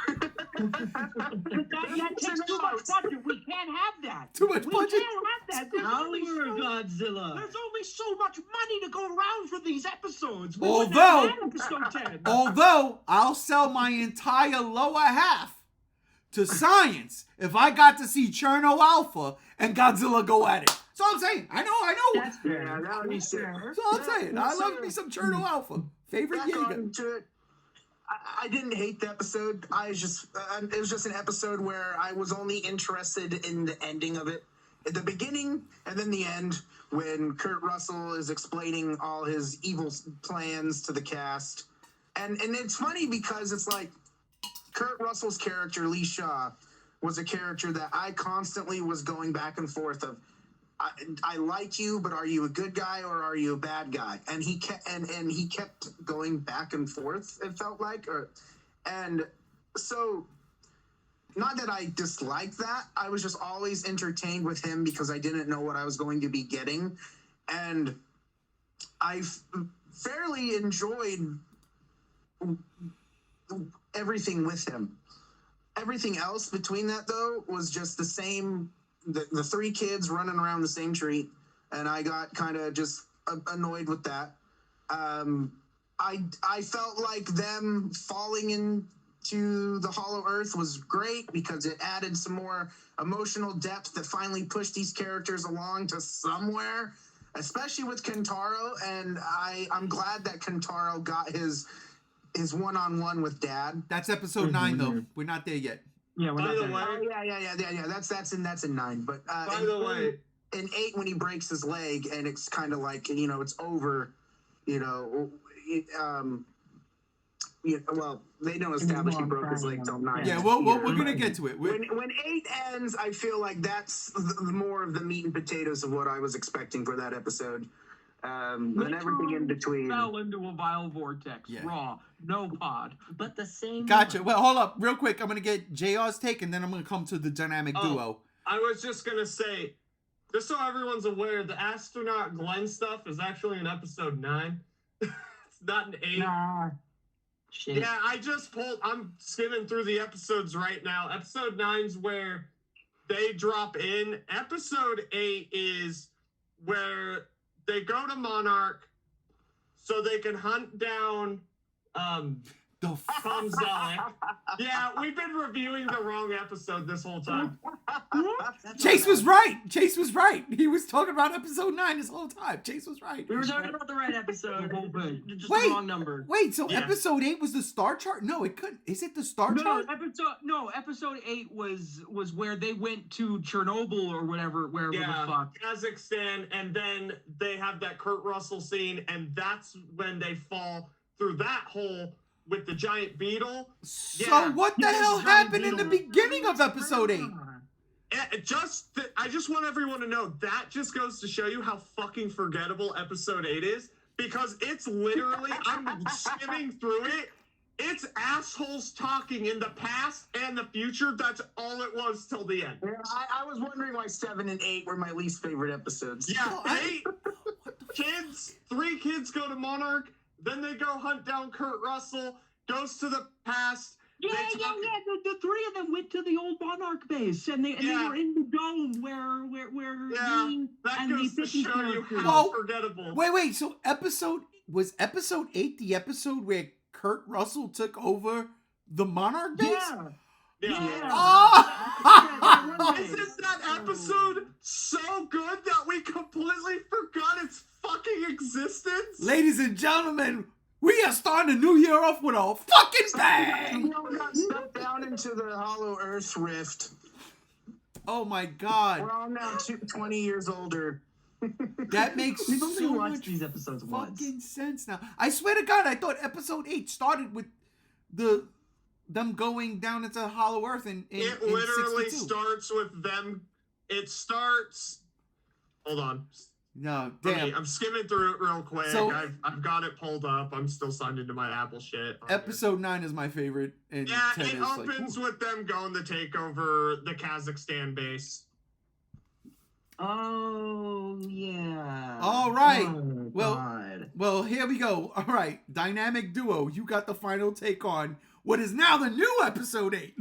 But that takes too much budget. We can't have that. Too much we budget? can't have that. There's only so much money to go around for these episodes. We wouldn't Although- have episode 10. Although I'll sell my entire lower half to science if I got to see Cherno Alpha and Godzilla go at it. That's all I'm saying. I know. That's fair. Yeah, that would be sick. That's all I'm saying. I love me some Cherno Alpha. Favorite Back Jaeger. on to it. I didn't hate the episode. I was just it was just an episode where I was only interested in the ending of it, at the beginning and then the end, when Kurt Russell is explaining all his evil plans to the cast, and it's funny because it's like Kurt Russell's character Lee Shaw was a character that I constantly was going back and forth of. I like you, but are you a good guy or are you a bad guy? And he kept and he kept going back and forth. It felt like, and so not that I disliked that. I was just always entertained with him because I didn't know what I was going to be getting, and I fairly enjoyed everything with him. Everything else between that though was just the same. The three kids running around the same tree, and I got kind of just annoyed with that. I felt like them falling into the Hollow Earth was great because it added some more emotional depth that finally pushed these characters along to somewhere, especially with Kentaro. And I'm glad that Kentaro got his one-on-one with Dad. That's episode 9 though. We're not there yet. Yeah, we're By not the there. way, Oh, yeah. That's in 9. But by the way, in 8 when he breaks his leg and it's kind of like it's over. Well, they don't establish he broke his leg till 9. Yeah, we're gonna get to it. When 8 ends, I feel like that's the more of the meat and potatoes of what I was expecting for that episode. And everything in between. Fell into a vile vortex. Yeah. Raw. No pod. But the same. Gotcha. Well, hold up, real quick. I'm gonna get JR's take, and then I'm gonna come to the dynamic duo. I was just gonna say, just so everyone's aware, the astronaut Glenn stuff is actually in episode 9. It's not in 8. Nah. Shit. Yeah, I'm skimming through the episodes right now. Episode 9's where they drop in. Episode 8 is where they go to Monarch so they can hunt down The f- Tom Zellick. Yeah, we've been reviewing the wrong episode this whole time. Chase was right. Chase was right. He was talking about episode 9 this whole time. Chase was right. We were talking about the right episode. The whole thing. Just Wait. the wrong number. Wait, so Yeah. episode 8 was the star chart? No, it couldn't. Is it the star chart? Episode 8 was where they went to Chernobyl or wherever the fuck. Kazakhstan, and then they have that Kurt Russell scene, and that's when they fall through that hole with the giant beetle. So Yeah. what the Yeah, hell the giant happened in the beetle. beginning of episode 8? I just want everyone to know that just goes to show you how fucking forgettable episode 8 is, because it's literally, I'm skimming through it, it's assholes talking in the past and the future. That's all it was till the end. Yeah, I was wondering why 7 and 8 were my least favorite episodes. Yeah, Well, I- 3 kids go to Monarch, then they go hunt down Kurt Russell, goes to the past. Yeah. The three of them went to the old Monarch base, and they Yeah. were in the dome where Yeah, me that and goes the to 50 show you characters. how Well, forgettable. Wait, so episode 8 the episode where Kurt Russell took over the Monarch base? Yeah. Yeah. Oh! Isn't that episode so good that we completely forgot its fucking existence? Ladies and gentlemen, we are starting the new year off with a fucking bang! We all got sucked down into the Hollow Earth rift. Oh my We're god. all now 20 years older. That makes We've only so watched much these episodes once. fucking sense now. I swear to God, I thought episode 8 started with them going down into Hollow Earth in It in literally 62. starts with them. It starts. Hold on. No, Okay, damn. I'm skimming through it real quick. So- I've got it pulled up. I'm still signed into my Apple shit. on here. Episode 9 is my favorite, and Yeah, 10 it is like, opens ooh. with them going to take over the Kazakhstan base. Oh yeah. All right. Oh, Well, God. Well, here we go. All right, dynamic duo. You got the final take on what is now the new episode 8.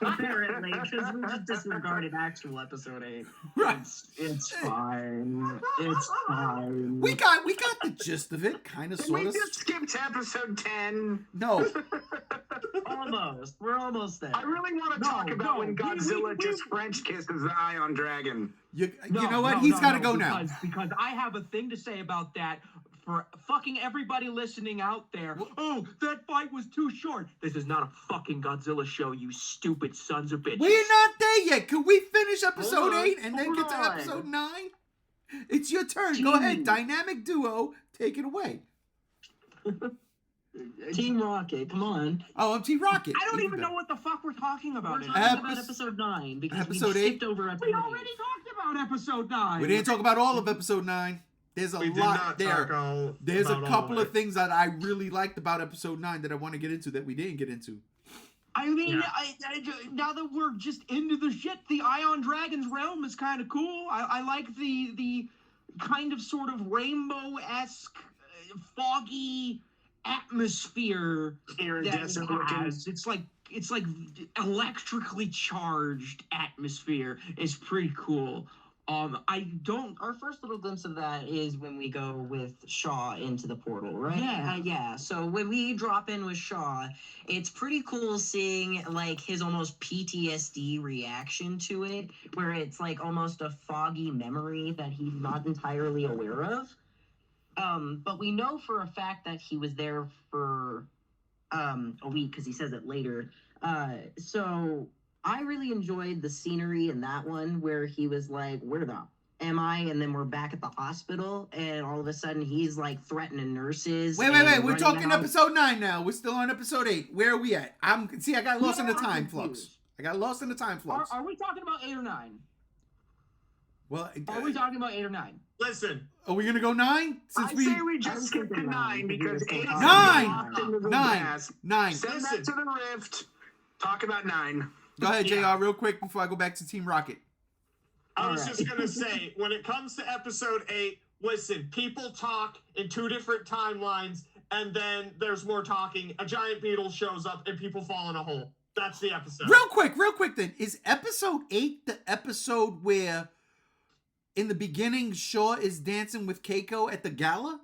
Apparently, because we just disregarded actual episode 8. Right. It's fine. It's fine. We got the gist of it, kind of, Can sort we of. just skip to episode 10? No. Almost. We're almost there. I really want to talk about when Godzilla just French kisses the Ion Dragon. You know what? He's got to go now. Because I have a thing to say about that for fucking everybody listening out there. Oh, that fight was too short. This is not a fucking Godzilla show, you stupid sons of bitches. We're not there yet. Can we finish episode Hold on, 8 and then get to hold on. episode 9? It's your turn. Go ahead. Dynamic duo. Take it away. Team Rocket, come on. Oh, I'm Team Rocket. I don't even know what the fuck we're talking about. We're anymore. talking about episode 9 because Episode we 8? skipped over episode We 8. already talked about episode 9. We didn't talk about all of episode 9. There's a We did lot not there. talk all There's a about all couple of of it. things that I really liked about episode 9 that I want to get into that we didn't get into. I mean, Yeah. now that we're just into the shit, the Ion Dragon's realm is kind of cool. I like the kind of sort of rainbow-esque, foggy atmosphere that Iridescent it looking. has. It's like electrically charged atmosphere. It's pretty cool. Our first little glimpse of that is when we go with Shaw into the portal, right? Yeah. Yeah. So when we drop in with Shaw, it's pretty cool seeing like his almost PTSD reaction to it, where it's like almost a foggy memory that he's not entirely aware of. But we know for a fact that he was there for a week because he says it later. So I really enjoyed the scenery in that one where he was like, where the am I? And then we're back at the hospital and all of a sudden he's like threatening nurses. Wait. and We're running talking out. episode 9 now. We're still on episode 8. Where are we at? I got lost in the I'm time confused. flux. Are we talking about 8 or 9? Well, Are we talking about 8 or 9? Listen, are we going to go 9? I Since say we I'm just skip to thinking 9 because 8 is Nine! locked into the 9. past. 9. Send that Listen. to the rift. Talk about 9. Go ahead, Yeah. JR, real quick before I go back to Team Rocket. I was Alright. just gonna say, when it comes to episode 8, listen, people talk in 2 different timelines, and then there's more talking. A giant beetle shows up, and people fall in a hole. That's the episode. Real quick then. Is episode 8 the episode where in the beginning Shaw is dancing with Keiko at the gala?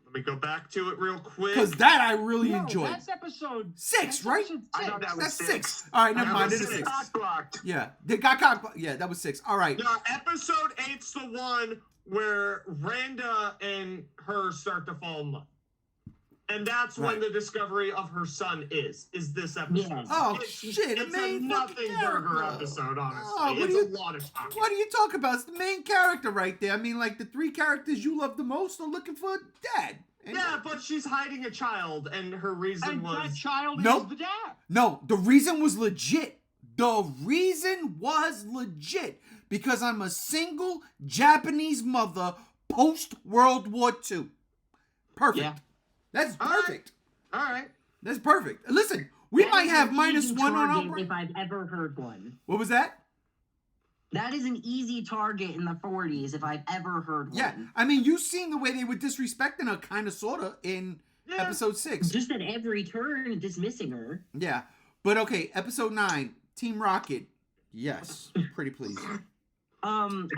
Let me go back to it real quick. Because that I really No, enjoyed. that's episode 6, that's right? episode I thought 6. that was That's 6. 6. All right, never That mind. was It is 6. Cock blocked. Yeah, they got cock. Yeah, that was 6. All right. No, episode 8's the one where Randa and her start to fall in love. And that's Right. when the discovery of her son is this episode. Yeah. Oh, It's- shit, the It's main a fucking nothing character. burger episode, honestly. Oh, what it's do a you- lot of talking. What are you talking about? It's the main character right there. I mean, like the 3 characters you love the most are looking for dad. And- Yeah, but she's hiding a child, and her reason And that was child Nope. is the dad. No, the reason was legit. The reason was legit because I'm a single Japanese mother post World War II. Perfect. Yeah. That's All right. perfect. all right. That's perfect. Listen, we That might is have an -1 easy on our target brain. if I've ever heard one. What was that? That is an easy target in the 40s if I've ever heard one. Yeah, I mean, you seen the way they were disrespecting her, kind of, sort of, in Yeah. episode 6. Just at every turn, dismissing her. Yeah, but okay, episode 9, Team Rocket. Yes, pretty please. I'm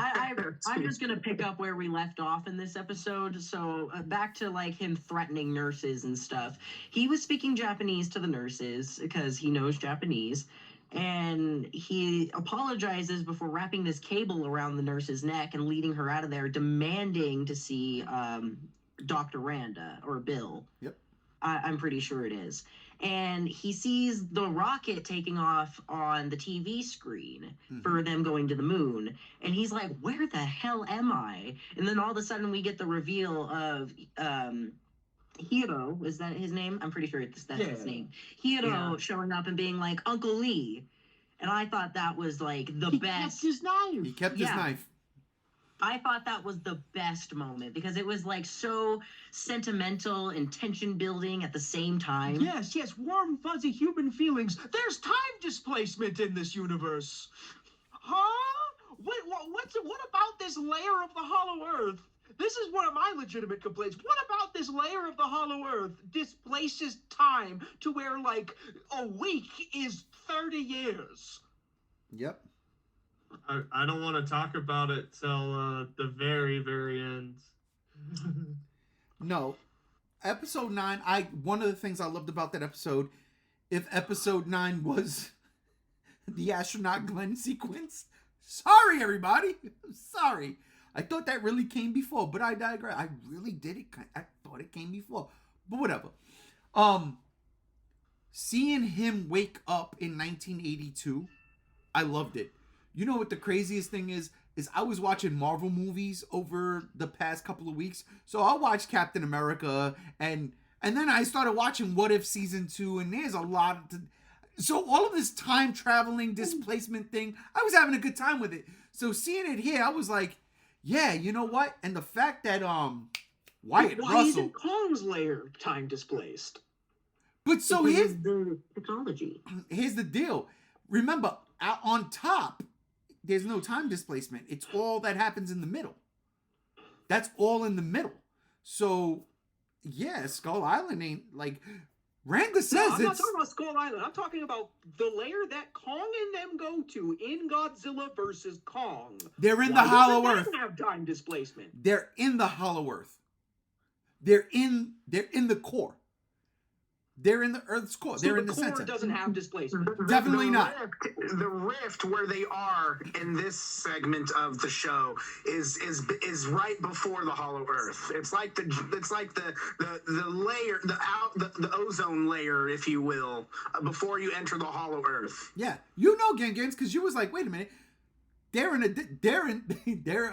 just gonna pick up where we left off in this episode. So back to like him threatening nurses and stuff. He was speaking Japanese to the nurses because he knows Japanese, and he apologizes before wrapping this cable around the nurse's neck and leading her out of there, demanding to see Dr. Randa or Bill. Yep. I'm pretty sure it is. And he sees the rocket taking off on the TV screen for them going to the moon. And he's like, where the hell am I? And then all of a sudden we get the reveal of Hiro. Is that his name? I'm pretty sure that's his name. Hiro Yeah. showing up and being like, Uncle Lee. And I thought that was like the He best. kept his knife. He kept his Yeah. knife. I thought that was the best moment because it was like so sentimental and tension building at the same time. Yes, warm, fuzzy human feelings. There's time displacement in this universe. Huh? What about this layer of the Hollow Earth this is one of my legitimate complaints. What about this layer of the Hollow Earth displaces time to where, like, a week is 30 years? Yep. I don't want to talk about it till the very, very end. No. Episode 9, one of the things I loved about that episode, if episode 9 was the astronaut Glenn sequence, sorry everybody, sorry. I thought that really came before, but I digress. I really did it. I thought it came before, but whatever. Seeing him wake up in 1982, I loved it. You know what the craziest thing is I was watching Marvel movies over the past couple of weeks. So I watched Captain America and then I started watching What If Season 2, and there's a lot of... So all of this time traveling displacement thing, I was having a good time with it. So seeing it here, I was like, yeah, you know what? And the fact that Wyatt Why Russell... isn't Kong's layer time displaced? But so Because here's of the technology. here's the deal. Remember, out on top, there's no time displacement. It's all that happens in the middle. That's all in the middle. So, yeah, Skull Island ain't like... Ranga says No, I'm not it's... talking about Skull Island. I'm talking about the layer that Kong and them go to in Godzilla versus Kong. They're in Why the Hollow doesn't Earth. that have time displacement? They're in the Hollow Earth. They're in the core. They're in the Earth's core. So They're the in the core center. doesn't have displacement. Definitely not. The rift where they are in this segment of the show is right before the Hollow Earth. It's like the layer, the ozone layer, if you will, before you enter the Hollow Earth. Yeah, you know, Gengans, because you was like, wait a minute. They're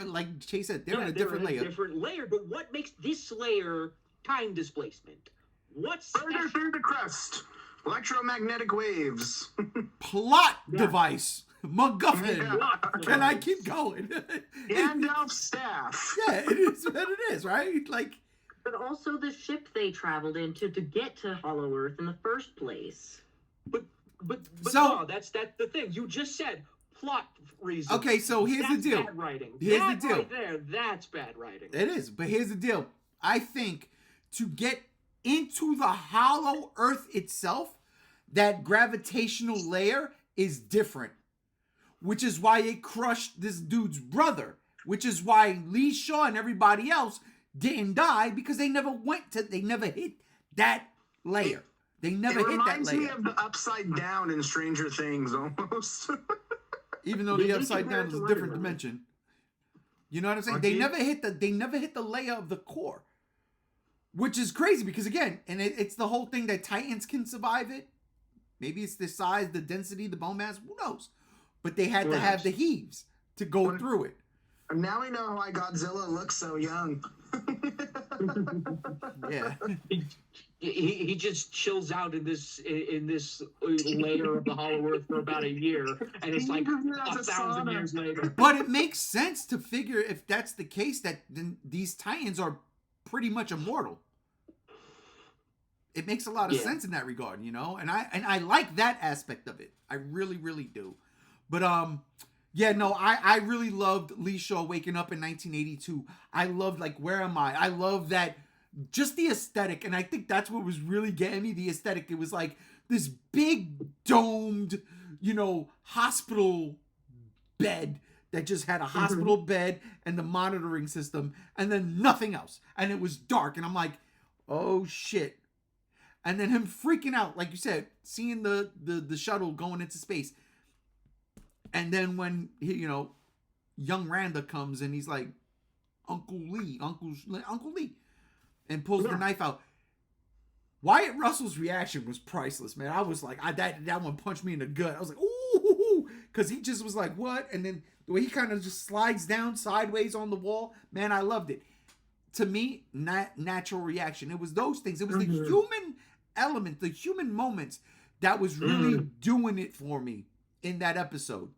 like Chase said, they're in a different layer. Different layer, but what makes this layer time displacement? What's Further through the crust, electromagnetic waves. Plot Yeah. device. MacGuffin. Yeah. Can I keep going? Gandalf's staff. Yeah, it is what it is, right? Like, But also the ship they traveled into to get to Hollow Earth in the first place. But So- no, that's the thing. You just said plot reasons. okay, so here's That's the deal. bad writing. Here's that the deal. right there, that's bad writing. It is, but here's the deal. I think to get into the Hollow Earth itself, that gravitational layer is different. Which is why it crushed this dude's brother. Which is why Lee Shaw and everybody else didn't die, because they never hit that layer. They never It hit that reminds me layer. of the Upside Down in Stranger Things, almost. Even though They the did upside compare down it is to a different Wonder Woman. dimension. You know what I'm saying? Okay. They never hit the layer of the core. Which is crazy because again, and it's the whole thing that Titans can survive it. Maybe it's the size, the density, the bone mass, who knows? But they had to have the heaves to go through it. Now we know why Godzilla looks so young. Yeah. He just chills out in this layer of the Hollow Earth for about a year, and it's like That's a 1,000 sauna. years later. But it makes sense to figure if that's the case that then these Titans are pretty much immortal. It makes a lot of sense in that regard, you know? And I like that aspect of it. I really, really do. But yeah, no, I really loved Lee Shaw waking up in 1982. I loved like Where Am I? I love that just the aesthetic, and I think that's what was really getting me, the aesthetic. It was like this big domed, you know, hospital bed that just had a hospital bed and the monitoring system and then nothing else. And it was dark and I'm like, "Oh shit." And then him freaking out, like you said, seeing the shuttle going into space. And then when he, you know, young Randa comes and he's like, Uncle Lee, and pulls the knife out. Wyatt Russell's reaction was priceless, man. I was like, that one punched me in the gut. I was like, ooh, because he just was like, what? And then the way he kind of just slides down sideways on the wall, man, I loved it. To me, natural reaction. It was those things. It was the human element, the human moments that was really doing it for me in that episode.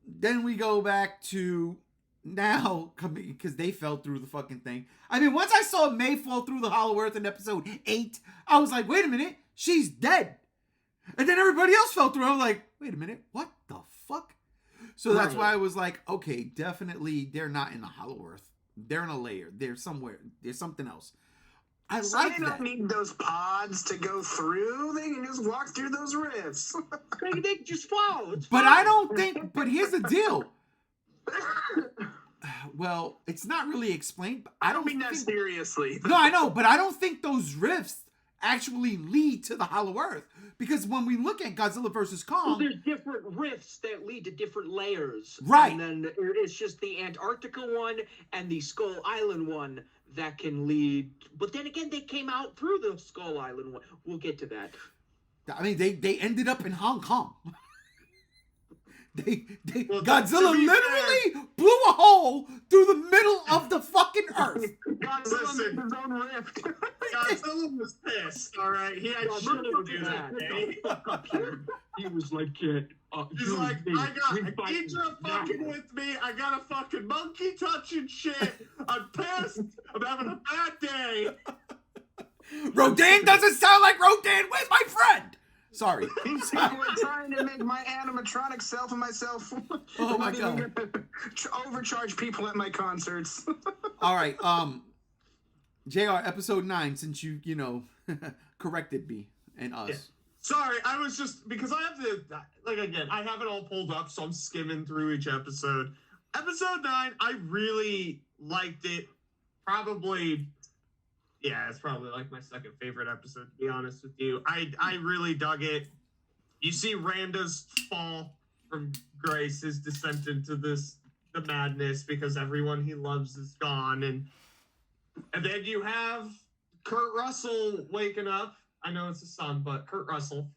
Then we go back to now, because they fell through the fucking thing. I mean, once I saw May fall through the Hollow Earth in episode 8, I was like, wait a minute, she's dead. And then everybody else fell through. I was like, wait a minute, what the fuck? So that's why I was like, okay, definitely they're not in the Hollow Earth. They're in a layer. They're somewhere. There's something else. I So like they that. don't need those pods to go through. They can just walk through those rifts. They just follow. It's But fine. I don't think. But here's the deal. Well, it's not really explained. But I don't mean that think, seriously. No, I know, but I don't think those rifts actually lead to the Hollow Earth, because when we look at Godzilla versus Well, Kong, there's different rifts that lead to different layers. Right. And then it's just the Antarctica one and the Skull Island one that can lead. But then again, they came out through the Skull Island one. We'll get to that. I mean, they ended up in Hong Kong. Well, Godzilla to be literally blew a hole through the middle of the fucking Earth. Godzilla Listen. made his own rift. Godzilla was pissed, all right? He had shit to do that day. He was like, He's like, I need you fucking with me. I got a fucking monkey touching shit. I'm pissed. I'm having a bad day. Rodan doesn't sound like Rodan. Where's my friend? Sorry. These people are trying to make my animatronic self and myself. Oh my I'm not even God. gonna overcharge people at my concerts. All right. JR, episode 9, since you corrected me and us. Yeah. Sorry, I was just, because I have to, like, again, I have it all pulled up, so I'm skimming through each episode. Episode 9, I really liked it. Probably, yeah, it's probably like my second favorite episode, to be honest with you. I really dug it. You see Randa's fall from grace, his descent into the madness, because everyone he loves is gone. And then you have Kurt Russell waking up. I know it's a son, but Kurt Russell.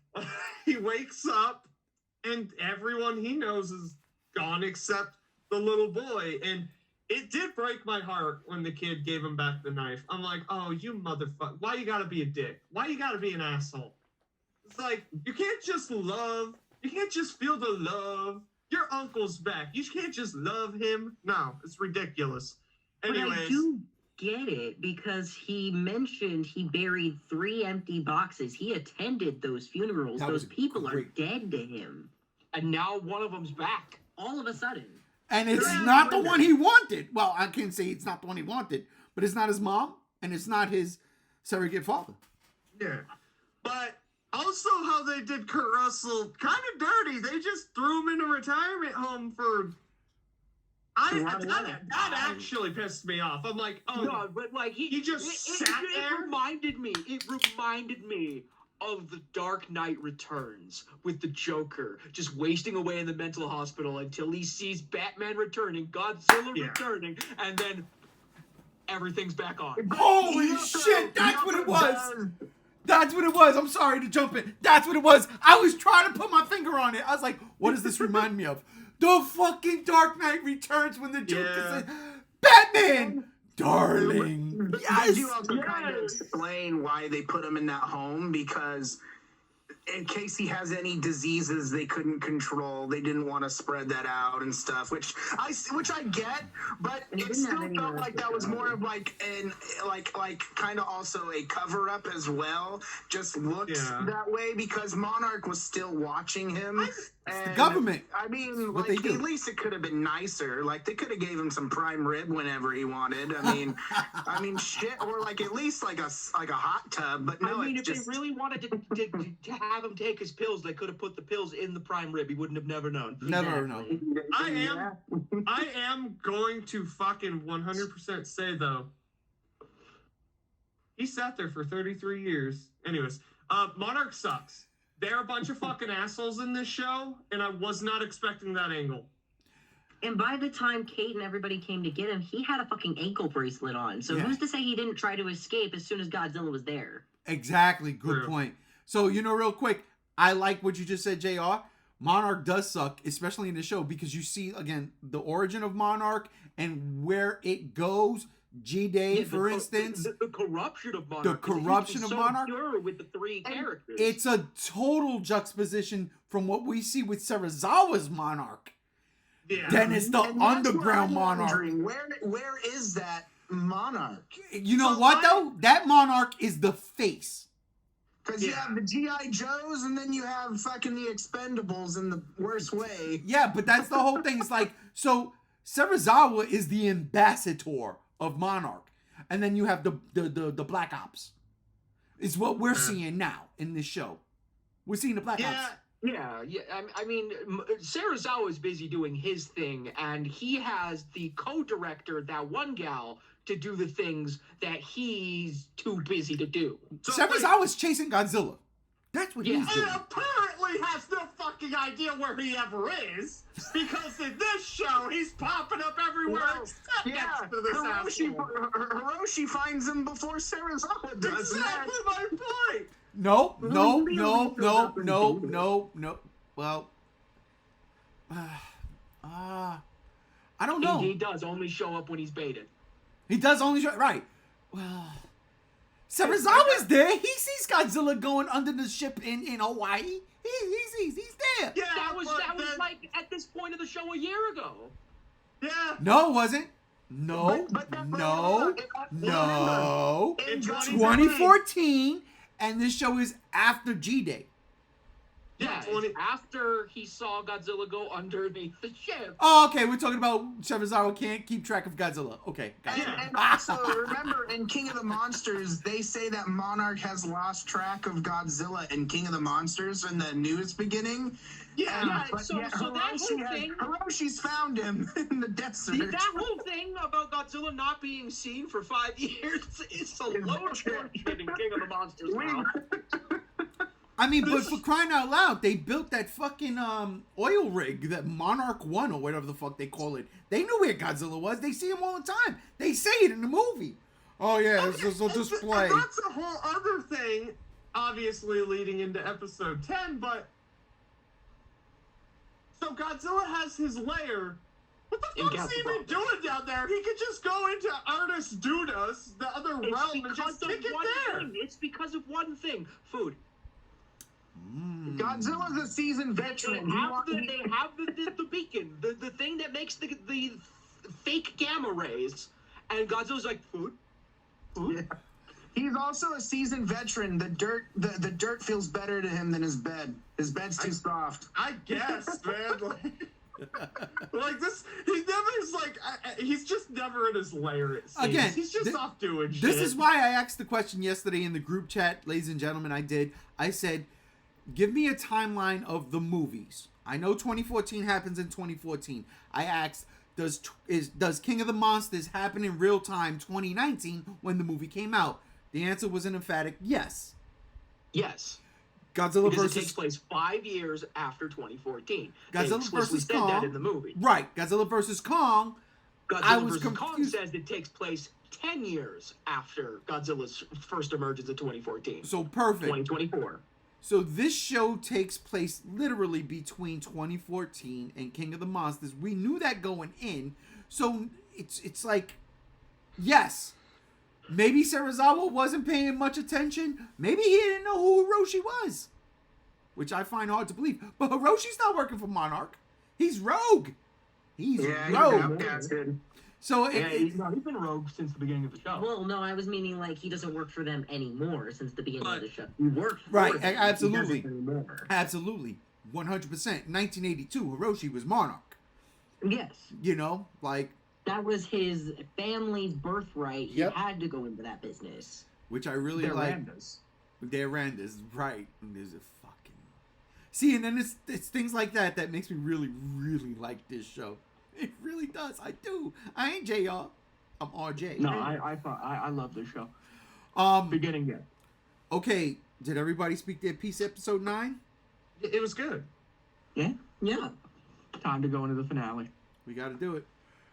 He wakes up and everyone he knows is gone except the little boy. And it did break my heart when the kid gave him back the knife. I'm like, oh, you motherfucker. Why you gotta be a dick? Why you gotta be an asshole? It's like, you can't just love. You can't just feel the love. Your uncle's back. You can't just love him. No, it's ridiculous. Anyways. But I do get it, because he mentioned he buried 3 empty boxes. He attended those funerals. That Those was people are great. dead to him. and now one of them's back. All of a sudden. And it's Yeah, not the Brenda. one he wanted. Well, I can't say it's not the one he wanted, but it's not his mom, and it's not his surrogate father. Yeah. But also how they did Kurt Russell kind of dirty. They just threw him in a retirement home for... That actually pissed me off. I'm like, oh, No, but like he just sat there? It reminded me of The Dark Knight Returns with the Joker just wasting away in the mental hospital until he sees Batman returning, Godzilla returning, and then everything's back on. Holy shit, that's what it was. That's what it was. I'm sorry to jump in. That's what it was. I was trying to put my finger on it. I was like, what does this remind me of? The fucking Dark Knight Returns, when the Joker says, Batman, darling. Yes. Did you also kind of explain why they put him in that home? Because in case he has any diseases they couldn't control, they didn't want to spread that out and stuff, which I get, but And he it didn't have still any felt other like that was more of like kind of also a cover up as well. Just looked that way because Monarch was still watching him. It's the And, government. I mean, what like they do. at least it could have been nicer. Like they could have gave him some prime rib whenever he wanted. I mean, shit, or like at least like a hot tub. But no, I mean, it's if just they really wanted to have him take his pills, they could have put the pills in the prime rib. He wouldn't have never known. Never know. I am going to fucking 100% say, though, he sat there for 33 years. Anyways, Monarch sucks. They're a bunch of fucking assholes in this show, and I was not expecting that angle. And by the time Kate and everybody came to get him, he had a fucking ankle bracelet on. So Yeah. who's to say he didn't try to escape as soon as Godzilla was there? Exactly. Good True. point. So, real quick, I like what you just said, JR. Monarch does suck, especially in the show, because you see, again, the origin of Monarch and where it goes. G-Day, Yeah, for instance. the corruption of Monarch. The corruption is of so Monarch? pure with the 3 characters. It's a total juxtaposition from what we see with Serizawa's Monarch. Yeah. Then it's the And that's underground what I'm Monarch. wondering. Where is that Monarch? You know So what, I- though? That Monarch is the face. Because you Yeah. have the G.I. Joes and then you have fucking the Expendables in the worst way. Yeah, but that's the whole thing. It's like, so Serizawa is the ambassador of Monarch, and then you have the Black Ops. Is what we're seeing now in this show. We're seeing the Black Ops. Yeah. I mean, Serizawa is busy doing his thing, and he has the co-director, that one gal, to do the things that he's too busy to do. So, Serizawa's chasing Godzilla. That's what he's doing. And apparently has no fucking idea where he ever is, because in this show he's popping up everywhere except next to this asshole. Hiroshi finds him before Serizawa does. Exactly my point. No. Well, I don't know. He does only show up when he's baited. He does only show right. Well, Serizawa's there. He sees Godzilla going under the ship in Hawaii. He's there. Yeah, That was like at this point of the show a year ago. Yeah. No, it wasn't. No. In 2014, and this show is after G-Day. Yeah, it's after he saw Godzilla go underneath the ship. Oh, okay. We're talking about Serizawa can't keep track of Godzilla. Okay, gotcha. And also, remember, in King of the Monsters, they say that Monarch has lost track of Godzilla in King of the Monsters in the news beginning. So that whole thing... Hiroshi's found him in the Death Search. That whole thing about Godzilla not being seen for 5 years is a load of bullshit in King of the Monsters now. I mean, but for crying out loud, they built that fucking oil rig, that Monarch 1 or whatever the fuck they call it. They knew where Godzilla was. They see him all the time. They say it in the movie. Oh, yeah, it's just a display. That's a whole other thing, obviously leading into episode 10, but... So Godzilla has his lair. What the fuck's he even doing down there? He could just go into Artist Dudas, the other realm, and just stick it there. It's because of one thing. Food. Godzilla's a seasoned veteran. They have the beacon, the thing that makes the fake gamma rays, and Godzilla's like, food? Yeah. He's also a seasoned veteran. The dirt feels better to him than his bed. His bed's too soft. I guess, man. Like this, he's just never in his lair. It seems. Again, he's just off doing shit. This is why I asked the question yesterday in the group chat, ladies and gentlemen. I said, give me a timeline of the movies. I know 2014 happens in 2014. I asked, does King of the Monsters happen in real time 2019 when the movie came out? The answer was an emphatic yes. Yes. Godzilla because versus... it takes place 5 years after 2014. Godzilla versus said Kong. That in the movie. Right. Godzilla versus Kong. Godzilla versus Kong says it takes place 10 years after Godzilla's first emergence in 2014. So perfect. 2024. So this show takes place literally between 2014 and King of the Monsters. We knew that going in. So it's like, yes, maybe Serizawa wasn't paying much attention. Maybe he didn't know who Hiroshi was, which I find hard to believe. But Hiroshi's not working for Monarch. He's rogue. He's rogue. So he's been rogue since the beginning of the show. Well, no, I was meaning like he doesn't work for them anymore since the beginning of the show. He worked for right, them. absolutely, He doesn't anymore. Absolutely, 100%. 1982, Hiroshi was Monarch. Yes, you know, like that was his family's birthright. He had to go into that business, which I really like. They're Randas, right? And there's a fucking see, and then it's things like that that makes me really, really like this show. It really does. I do. I ain't JR. I'm RJ. No, I love this show. Beginning yet. Okay, did everybody speak their piece? Episode 9. It was good. Yeah. Yeah. Time to go into the finale. We got to do it.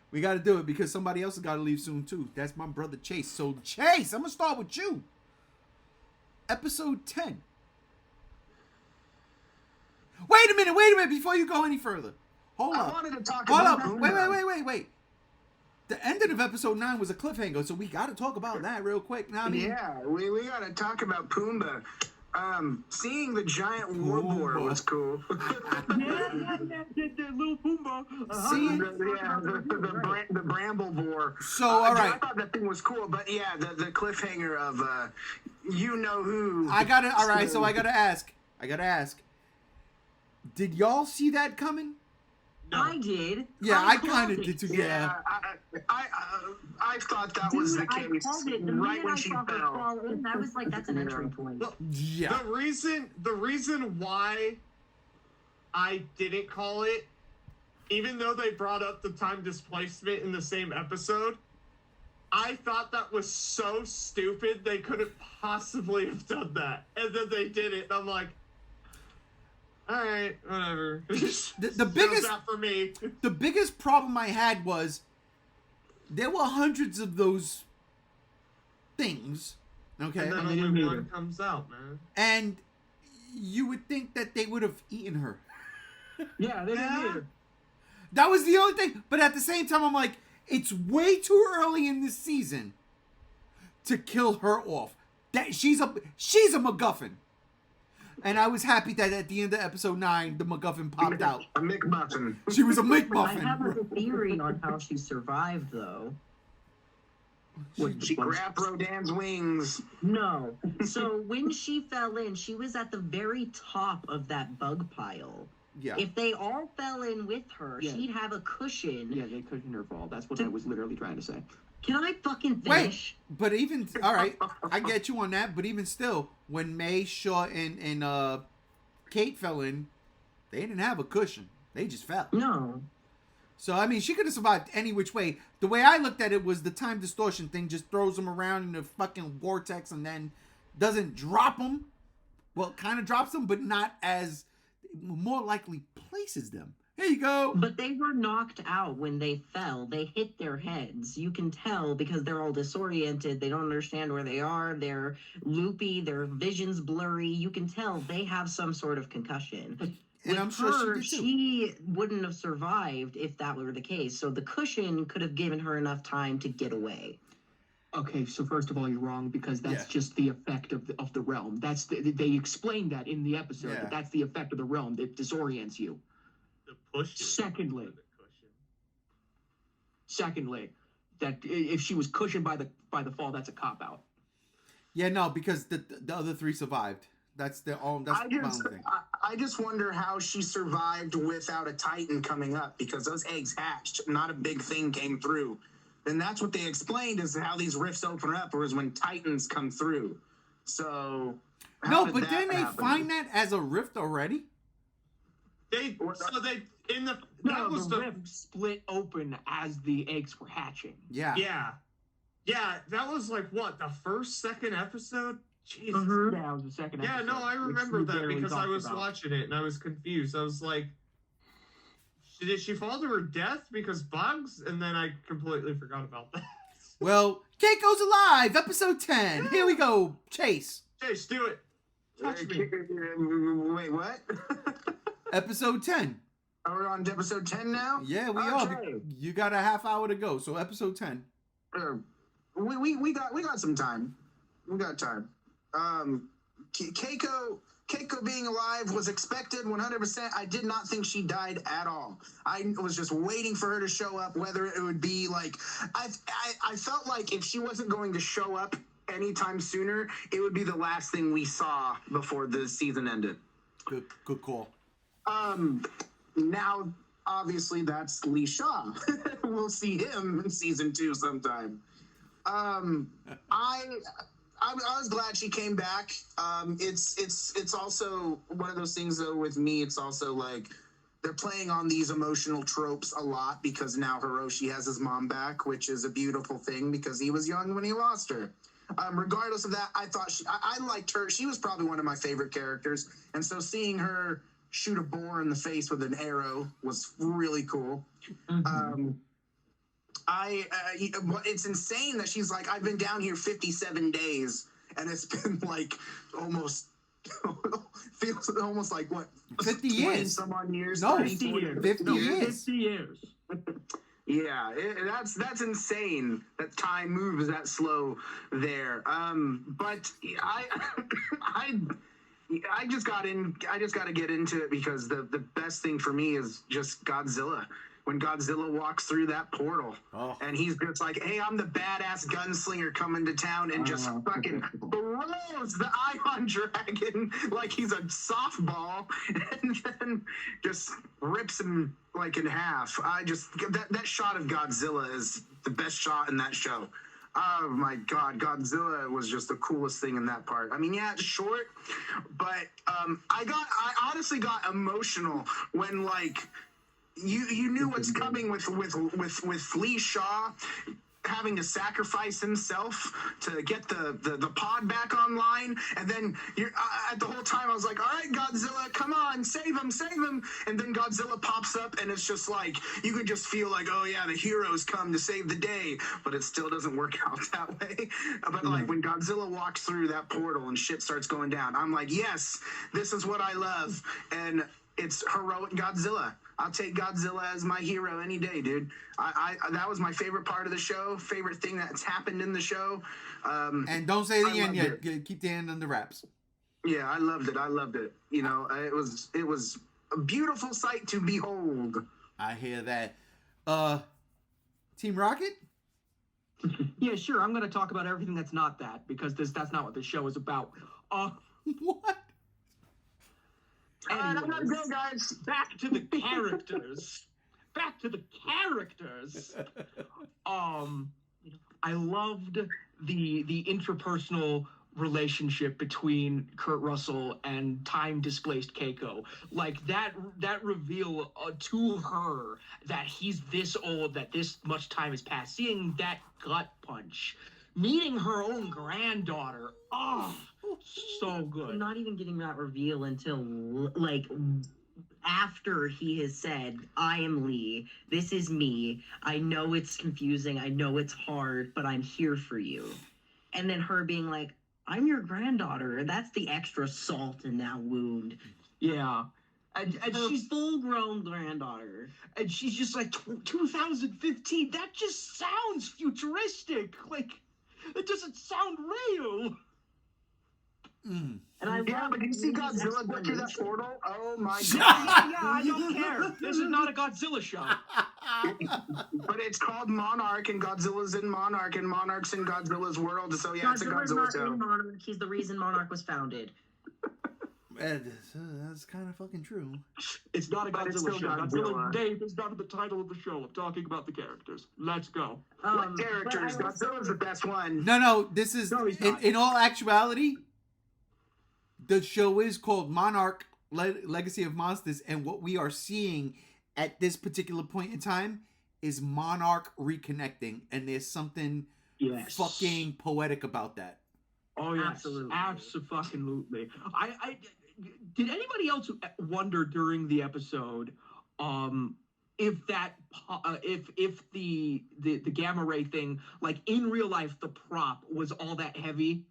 We got to do it because somebody else has got to leave soon too. That's my brother Chase. So Chase, I'm gonna start with you. Episode 10. Wait a minute before you go any further. Hold up. I wanted to talk Hold about up. Wait. The ending of episode 9 was a cliffhanger, so we got to talk about that real quick. Now, I mean, yeah, we got to talk about Pumbaa. Seeing the giant war boar was cool. The little Pumbaa. The bramble boar. So, all right. I thought that thing was cool, but yeah, the cliffhanger of you know who. All right, so I gotta ask. Did y'all see that coming? No. I did. Yeah, I called kind of it. did too. Yeah. I thought that was the I case called it. The right minute when I she saw her fell. fall in, I was like, that's an Yeah. entry point. Well, Yeah. the reason why I didn't call it, even though they brought up the time displacement in the same episode, I thought that was so stupid they couldn't possibly have done that. And then they did it, and I'm like, all right, whatever. The biggest out for me. The biggest problem I had was there were hundreds of those things, okay? And then they didn't only need one her. comes out, man. And you would think that they would have eaten her. Yeah, they didn't Yeah. need her. That was the only thing. But at the same time, I'm like, it's way too early in this season to kill her off. That she's a MacGuffin. And I was happy that at the end of episode 9, the MacGuffin popped out. A McMuffin. She was a I have McMuffin. a theory on how she survived, though. She grabbed Rodan's wings. No. So when she fell in, she was at the very top of that bug pile. Yeah. If they all fell in with her, Yeah. she'd have a cushion. Yeah, they cushioned her fall. That's what I was literally trying to say. Can I fucking Wait, finish? but even all right, I get you on that. But even still, when May, Shaw, and Kate fell in, they didn't have a cushion. They just fell. No. So I mean, she could have survived any which way. The way I looked at it was the time distortion thing just throws them around in a fucking vortex and then doesn't drop them. Well, kind of drops them, but not as more likely places them. Here you go. But they were knocked out when they fell. They hit their heads. You can tell because they're all disoriented. They don't understand where they are. They're loopy. Their vision's blurry. You can tell they have some sort of concussion. And With I'm sure her, she did too. she wouldn't have survived if that were the case. So the cushion could have given her enough time to get away. Okay, so first of all, you're wrong because that's Yeah. just the effect of the realm. They explained that in the episode. Yeah. That that's the effect of the realm. It disorients you. The push. Secondly. The cushion. Secondly, that if she was cushioned by the fall, that's a cop out. Yeah, no, because the other 3 survived. That's my only thing. I just wonder how she survived without a Titan coming up because those eggs hatched. Not a big thing came through. And that's what they explained is how these rifts open up or is when Titans come through. So how No, did but that didn't they happen? find that as a rift already? They in the No, that was the the rift split open as the eggs were hatching. Yeah. yeah that was like what the second episode. Jesus. Mhm. Yeah, it was the second Yeah, episode. no, I which remember we that barely because I talked was about. watching it and I was confused. I was like, did she fall to her death because bugs? And then I completely forgot about that. Well, Keiko's alive, episode 10. Here we go. Chase. Chase, do it. Touch me. Wait, what? Episode 10. Are we on episode 10 now? Yeah, we are. Okay. You got a half hour to go, so episode 10. We got some time. We got time. Keiko being alive was expected 100%. I did not think she died at all. I was just waiting for her to show up, whether it would be like I felt like if she wasn't going to show up anytime sooner, it would be the last thing we saw before the season ended. Good call. Now obviously that's Lee Shaw. We'll see him in season 2 sometime. I was glad she came back. It's also one of those things though with me. It's also like they're playing on these emotional tropes a lot because now Hiroshi has his mom back, which is a beautiful thing because he was young when he lost her. Regardless of that, I thought I liked her. She was probably one of my favorite characters, and so seeing her shoot a boar in the face with an arrow was really cool. Mhm. It's insane that she's like, I've been down here 57 days, and it's been like almost feels almost like what 50 20 years. some odd years. No, 30, 50 years. 50 No, years. 50 years. Yeah, that's insane that time moves that slow there. But I just got to get into it because the best thing for me is just Godzilla. when Godzilla walks through that portal. Oh. And he's just like, hey, I'm the badass gunslinger coming to town, and just fucking throws the Ion Dragon like he's a softball, and then just rips him like in half. That shot of Godzilla is the best shot in that show. Oh my God, Godzilla was just the coolest thing in that part. I mean, yeah, it's short, but I honestly got emotional when like you knew what's coming with Lee Shaw having to sacrifice himself to get the pod back online, and then at the whole time I was like, all right, Godzilla, come on, save him, and then Godzilla pops up, and it's just like you could just feel like, oh yeah, the heroes come to save the day, but it still doesn't work out that way. But like when Godzilla walks through that portal and shit starts going down, I'm like, yes, this is what I love, and it's heroic Godzilla. I'll take Godzilla as my hero any day, dude. I that was my favorite part of the show. Favorite thing that's happened in the show. And don't say the end yet. Keep the end under wraps. Yeah, I loved it. You know, it was a beautiful sight to behold. I hear that. Team Rocket? Yeah, sure. I'm going to talk about everything that's not that, because that's not what this show is about. What? I'm not good, guys. Back to the characters. I loved the interpersonal relationship between Kurt Russell and time-displaced Keiko. Like that reveal to her that he's this old, that this much time has passed. Seeing that gut punch. Meeting her own granddaughter. Oh, so good. I'm not even getting that reveal until, like, after he has said, I am Lee, this is me, I know it's confusing, I know it's hard, but I'm here for you. And then her being like, I'm your granddaughter. That's the extra salt in that wound. Yeah. And she's full-grown granddaughter. And she's just like, 2015, that just sounds futuristic. Like, it doesn't sound real. Mm. And but you see Godzilla go through that portal? Oh my God. Yeah, I don't care. This is not a Godzilla show. But it's called Monarch, and Godzilla's in Monarch, and Monarch's in Godzilla's world, so yeah, Godzilla's it's a Godzilla not show. in Monarch. He's the reason Monarch was founded. That's kind of fucking true. It's not a But it's Godzilla still show. Godzilla. Godzilla's name is not in the title of the show. I'm talking about the characters. Let's go. What characters? Godzilla's the best one. No, this is, No, he's not. in all actuality, the show is called Monarch, Legacy of Monsters, and what we are seeing at this particular point in time is Monarch reconnecting, and there's something fucking poetic about that. Oh, yeah. Absolutely. Absolutely. I did anybody else wonder during the episode if that if the gamma ray thing, like in real life, the prop was all that heavy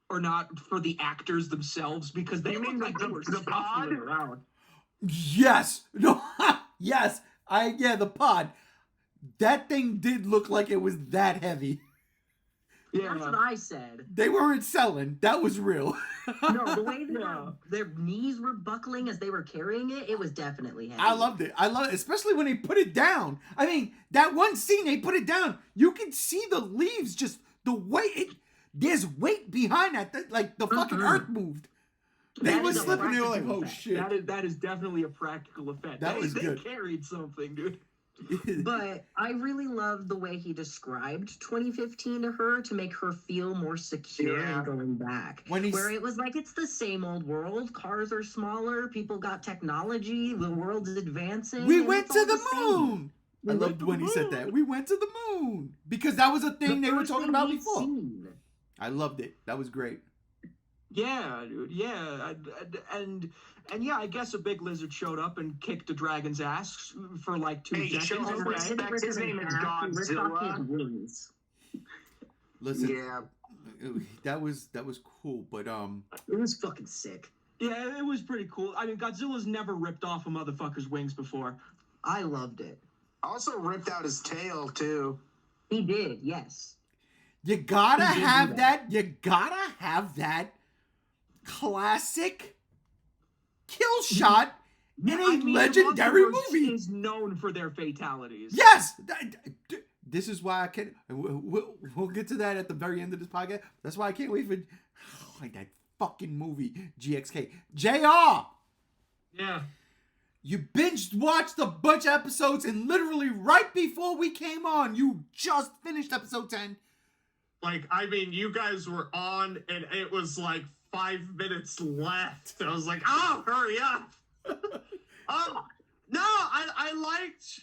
or not for the actors themselves, because they looked like they were the pod? scuffling around. Yes. No. Yes. The pod. That thing did look like it was that heavy. Yeah. That's what I said. They weren't selling. That was real. No, the way their knees were buckling as they were carrying it, it was definitely heavy. I loved it, especially when they put it down. I mean, that one scene they put it down, you can see the leaves, just the weight. There's weight behind that. Like the fucking earth moved. They That were is a slipping. They were like, practical "Oh effect. shit!" That is definitely a practical effect. That was good. They carried something, dude. But I really loved the way he described 2015 to her to make her feel more secure Yeah. in going back. Where it was like, it's the same old world. Cars are smaller. People got technology. The world's advancing. We and went it's to all the same. moon. I loved when he said that. We went to the moon because that was a thing The they were first talking thing about he'd before. seen. I loved it. That was great. Yeah, dude. Yeah, and yeah, I guess a big lizard showed up and kicked a dragon's ass for like 2 Hey, seconds. show him Okay. respect. His name is Godzilla. Listen, Yeah. that was cool, but It was fucking sick. Yeah, it was pretty cool. I mean, Godzilla's never ripped off a motherfucker's wings before. I loved it. Also ripped out his tail too. He did, yes. you gotta He did do have that. that. You gotta have that classic kill shot in a I mean, the legendary Monsterverse movie. is known for their fatalities. Yes! This is why I can't. We'll get to that at the very end of this podcast. That's why I can't wait for like that fucking movie, GXK. JR! Yeah. You binge watched a bunch of episodes, and literally right before we came on, you just finished episode 10. Like, I mean, you guys were on, and it was like 5 minutes left. I was like, oh, hurry up. No, I liked.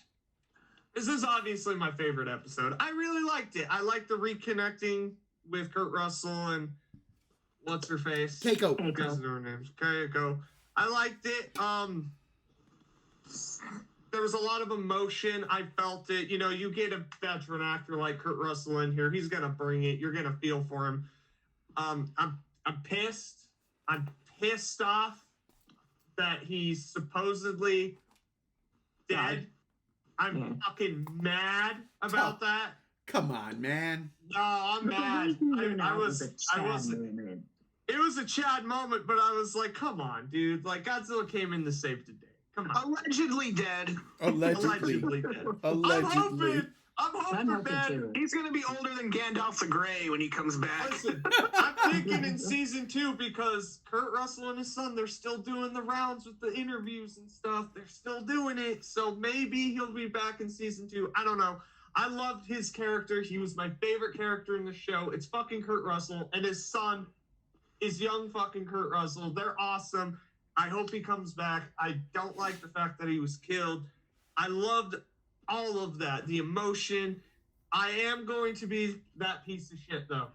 This is obviously my favorite episode. I really liked it. I liked the reconnecting with Kurt Russell and what's her face? Keiko. Guys know her names. Keiko. I liked it. There was a lot of emotion. I felt it. You know, you get a veteran actor like Kurt Russell in here. He's gonna bring it. You're gonna feel for him. I'm pissed. I'm pissed off that he's supposedly dead. I'm fucking mad about that. Come on, man. No, I'm mad. I was. It was a Chad moment, but I was like, come on, dude. Like, Godzilla came in to save the day. Come on. Allegedly dead. Allegedly dead. Allegedly. I'm hoping bad. too. He's gonna be older than Gandalf the Grey when he comes back. Listen, I'm thinking in season 2 because Kurt Russell and his son, they're still doing the rounds with the interviews and stuff. They're still doing it. So maybe he'll be back in season 2. I don't know. I loved his character. He was my favorite character in the show. It's fucking Kurt Russell. And his son is young fucking Kurt Russell. They're awesome. I hope he comes back. I don't like the fact that he was killed. I loved all of that. The emotion. I am going to be that piece of shit, though.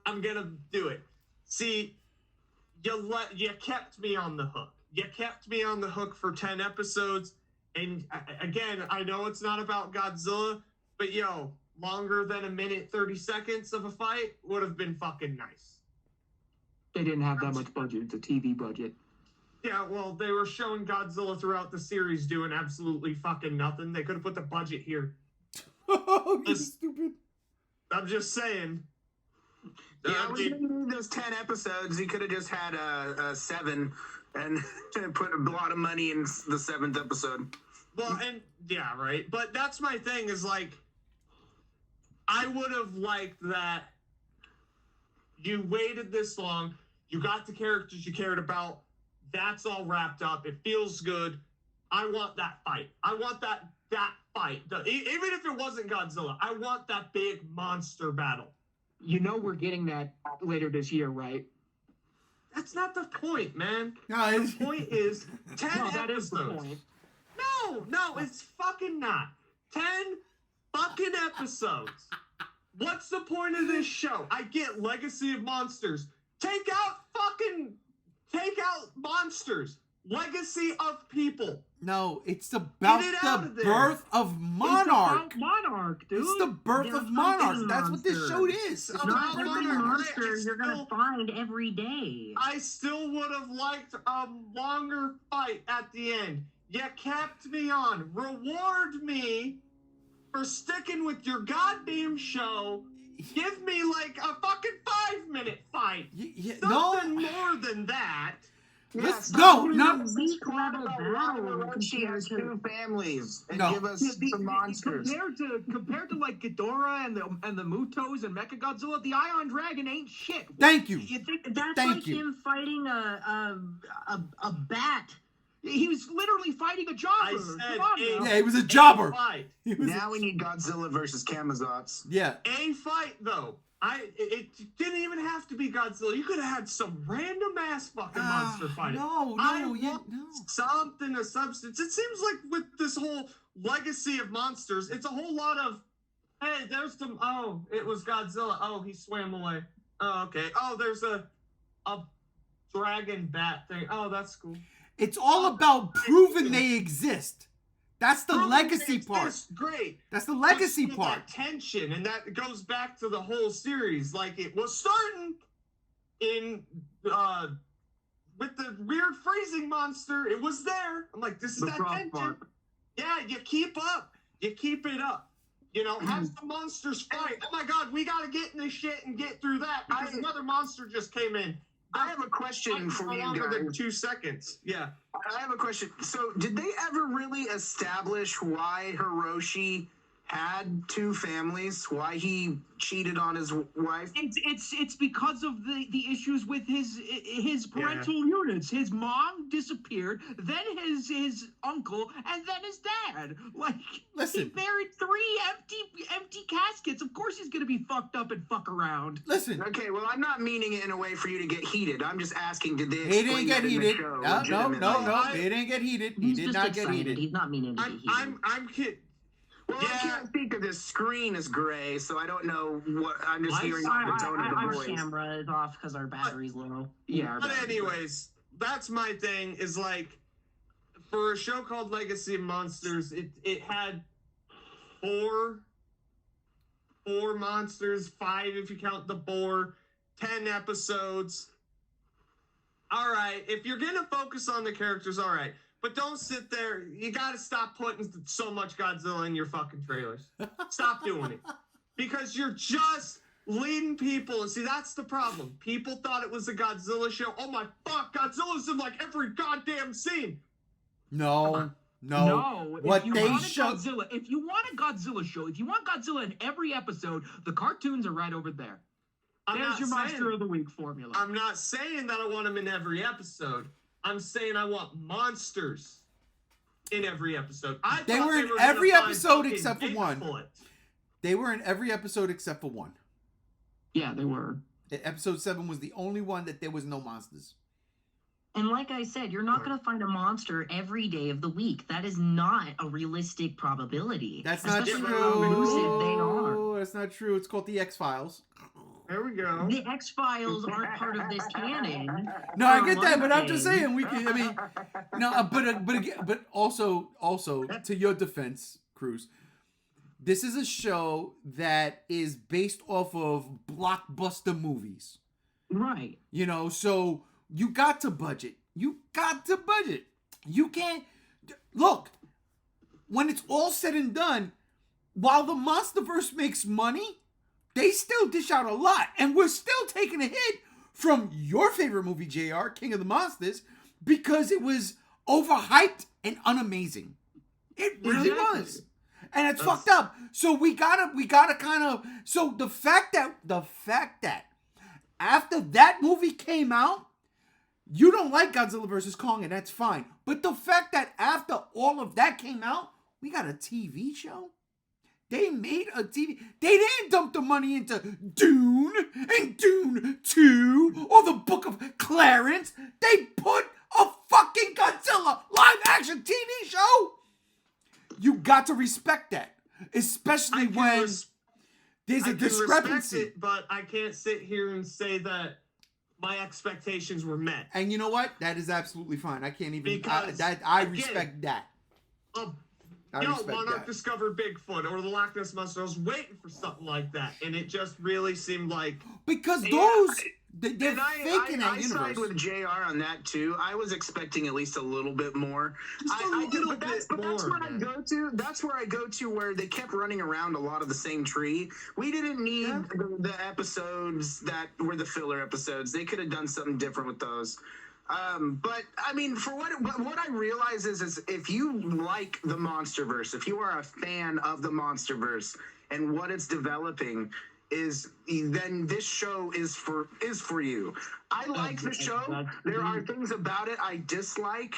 I'm going to do it. See, you kept me on the hook. You kept me on the hook for 10 episodes. And again, I know it's not about Godzilla, but longer than 1:30 of a fight would have been fucking nice. They didn't have that much budget. It's a TV budget. Yeah, well, they were showing Godzilla throughout the series doing absolutely fucking nothing. They could have put the budget here. Oh, you stupid. I'm just saying. Yeah, we didn't need those 10 episodes. He could have just had a 7 and put a lot of money in the 7th episode. Well, and yeah, right. But that's my thing is like, I would have liked that you waited this long. You got the characters you cared about. That's all wrapped up. It feels good. I want that fight. I want that fight. Even if it wasn't Godzilla, I want that big monster battle. You know we're getting that later this year, right? That's not the point, man. No, The point is 10 No, episodes. that is the point. No, it's fucking not. 10 fucking episodes. What's the point of this show? I get Legacy of Monsters. Take out monsters. Legacy of people. No, it's about Get it out the of there. birth of Monarch. It's about Monarch, dude. It's the birth They're of Monarch. fucking That's what this show monsters. is. It's Not about every Monarch. monster It's you're gonna still- find every day. I still would have liked a longer fight at the end. You kept me on. Reward me for sticking with your goddamn show. Give me like a fucking 5-minute fight. Something more than that. Let's stop go. doing No. this Weak crap level about battle Ron She has compared to- 2 families and No. give us some monsters. Compared to like Ghidorah and the Mutos and Mechagodzilla, the Ion Dragon ain't shit. Thank you. You think That's Thank like you. him fighting a bat. he was literally fighting a jobber? I said Come on a- now. Yeah, he was a jobber. Fight. He was Now we need Godzilla versus Camazotz. yeah. A fight though. It didn't even have to be Godzilla. You could have had some random ass fucking monster fight. No, I no, want something of substance. It seems like with this whole Legacy of Monsters, it's a whole lot of, hey, there's some, oh, it was Godzilla. Oh, he swam away. Oh, okay. Oh, there's a dragon bat thing. Oh, that's cool. It's all about proving they exist. That's the legacy part. It's great. That's the legacy But part. that tension, and that goes back to the whole series. Like it was starting in with the weird freezing monster. It was there. I'm like, this is The that frog tension. part. Yeah, you keep up. You keep it up. You know, have some monsters fight. Oh my God, we gotta get in this shit and get through that because another monster just came in. I have a question for no you longer than guys. 2 seconds. Yeah. I have a question. So, did they ever really establish why Hiroshi had two families? Why he cheated on his wife? It's because of the issues with his parental units. His mom disappeared, then his uncle, and then his dad. Like, Listen. he buried 3 empty caskets. Of course he's gonna be fucked up and fuck around. Listen. Okay, well, I'm not meaning it in a way for you to get heated. I'm just asking, did they He explain didn't get that in the heated. show No. legitimately? He didn't get heated. He He's did just not excited. get heated. He's not meaning to be heated. I'm kidding. Well, I can't speak of this screen is gray, so I don't know what. I'm just hearing the tone of the Our voice. camera is off because our battery's low. Yeah. our But bad. anyways, that's my thing. Is like, for a show called Legacy of Monsters, it had four monsters, 5 if you count the boar, 10 episodes. All right, if you're gonna focus on the characters, all right. But don't sit there. You got to stop putting so much Godzilla in your fucking trailers. Stop doing it. Because you're just leading people. And see, that's the problem. People thought it was a Godzilla show. Oh my fuck, Godzilla's in like every goddamn scene. No. If What you they want a showed. Godzilla, if you want a Godzilla show, if you want Godzilla in every episode, the cartoons are right over there. There's your Monster of the Week formula. I'm not saying that I want them in every episode. I'm saying I want monsters in every episode. They thought were in gonna every find episode fucking except for one. Bigfoot. They were in every episode except for one. Yeah, they were. Episode 7 was the only one that there was no monsters. And like I said, you're not going to find a monster every day of the week. That is not a realistic probability. That's not Especially true. with how elusive they are. That's not true. It's called the X-Files. There we go. The X-Files aren't part of this canon. No, I For get that, one but I'm just thing. saying we can. I mean, no, but also to your defense, Cruz, this is a show that is based off of blockbuster movies. Right. You know, so you got to budget. You can't look. When it's all said and done, while the MonsterVerse makes money, they still dish out a lot, and we're still taking a hit from your favorite movie, JR, King of the Monsters, because it was overhyped and unamazing. It really was. And it's fucked up. So we gotta kind of, so the fact that after that movie came out, you don't like Godzilla vs. Kong, and that's fine. But the fact that after all of that came out, we got a TV show. They made a TV. They didn't dump the money into Dune and Dune 2 or the Book of Clarence. They put a fucking Godzilla live action TV show. You got to respect that, especially when there's a discrepancy. Respect it, but I can't sit here and say that my expectations were met. And you know what? That is absolutely fine. I can't even. Because, I again, respect that. I respect Monarch that. discovered Bigfoot or the Loch Ness Monster. I was waiting for something like that, and it just really seemed like Because Yeah, those they're And faking that I universe. side with JR on that too. I was expecting at least a little bit more. Just a little bit But that's more, where I man. go to. That's where I go to where they kept running around a lot of the same tree. We didn't need the episodes that were the filler episodes. They could have done something different with those. But I mean, for what I realize is if you like the MonsterVerse, if you are a fan of the MonsterVerse and what it's developing, then this show is for you. I like the show. There are things about it I dislike,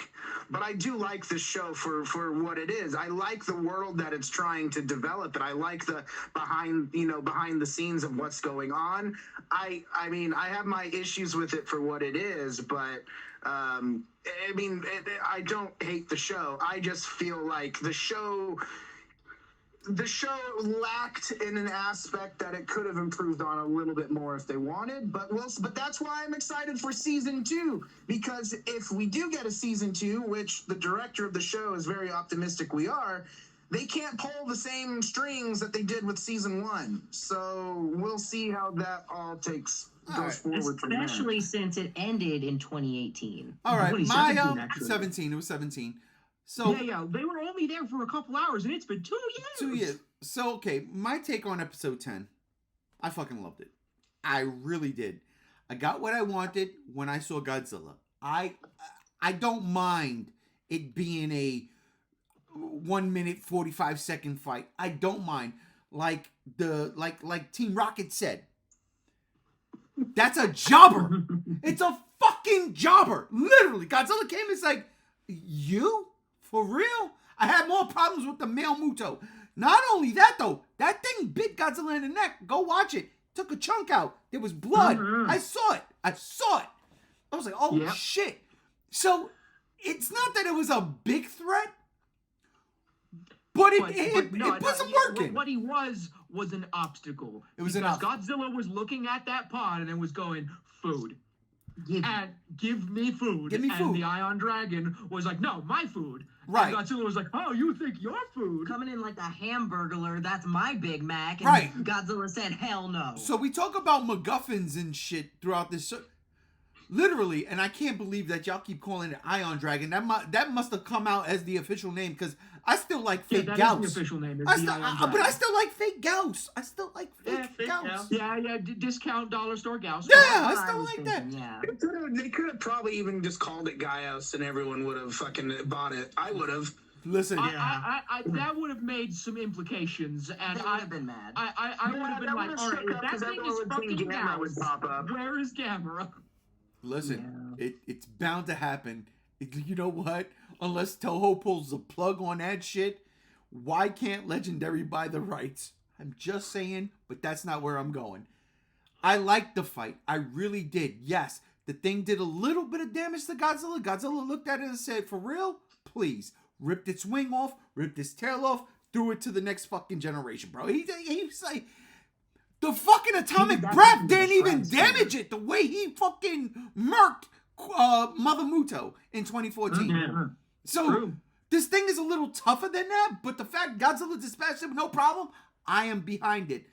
but I do like the show for what it is. I like the world that it's trying to develop, and I like the behind the scenes of what's going on. I mean, I have my issues with it for what it is, but I mean, I don't hate the show. I just feel like the show lacked in an aspect that it could have improved on a little bit more if they wanted, but that's why I'm excited for season 2, because if we do get a season 2, which the director of the show is very optimistic we are, they can't pull the same strings that they did with season 1. So we'll see how that all goes forward from there. Especially since it ended in 2018. All right, 2017, actually. 17. It was 17. So Yeah, they were only there for a couple hours, and it's been 2 years. 2 years. So okay, my take on episode 10. I fucking loved it. I really did. I got what I wanted when I saw Godzilla. I don't mind it being a 1 minute 45-second fight. I don't mind. Like Team Rocket said. That's a jobber. It's a fucking jobber. Literally. Godzilla came and it's like, you? For real? I had more problems with the male Muto. Not only that though, that thing bit Godzilla in the neck. Go watch it. Took a chunk out. There was blood. I saw it. I was like, oh shit. So it's not that it was a big threat, but it wasn't working. What he was an obstacle. It was because Godzilla was looking at that pod and then was going, food. Give me food. Give me food. And the Ion Dragon was like, no, my food. Right. And Godzilla was like, oh, you think your food? Coming in like the Hamburglar, that's my Big Mac. And right. Godzilla said, hell no. So we talk about MacGuffins and shit throughout this. Literally, and I can't believe that y'all keep calling it Ion Dragon. That must have come out as the official name because I still like fake Gauss. Is the official name. But I still like fake Gauss. I still like fake Gauss. Yeah, discount dollar store Gauss. Yeah, I still like that. Yeah. They could have probably even just called it Gaius and everyone would have fucking bought it. I would have. Listen, that would have made some implications, and I would have been mad. I would have been like, all right, if that thing is fucking Gauss, where is Gamera? Listen, it's bound to happen. You know what? Unless Toho pulls the plug on that shit, why can't Legendary buy the rights? I'm just saying, but that's not where I'm going. I liked the fight. I really did. Yes, the thing did a little bit of damage to Godzilla. Godzilla looked at it and said, for real? Please. Ripped its wing off, ripped its tail off, threw it to the next fucking generation, bro. He's like... The fucking atomic breath didn't even damage it the way he fucking murked Mother Muto in 2014. So this thing is a little tougher than that, but the fact Godzilla dispatched it with no problem, I am behind it.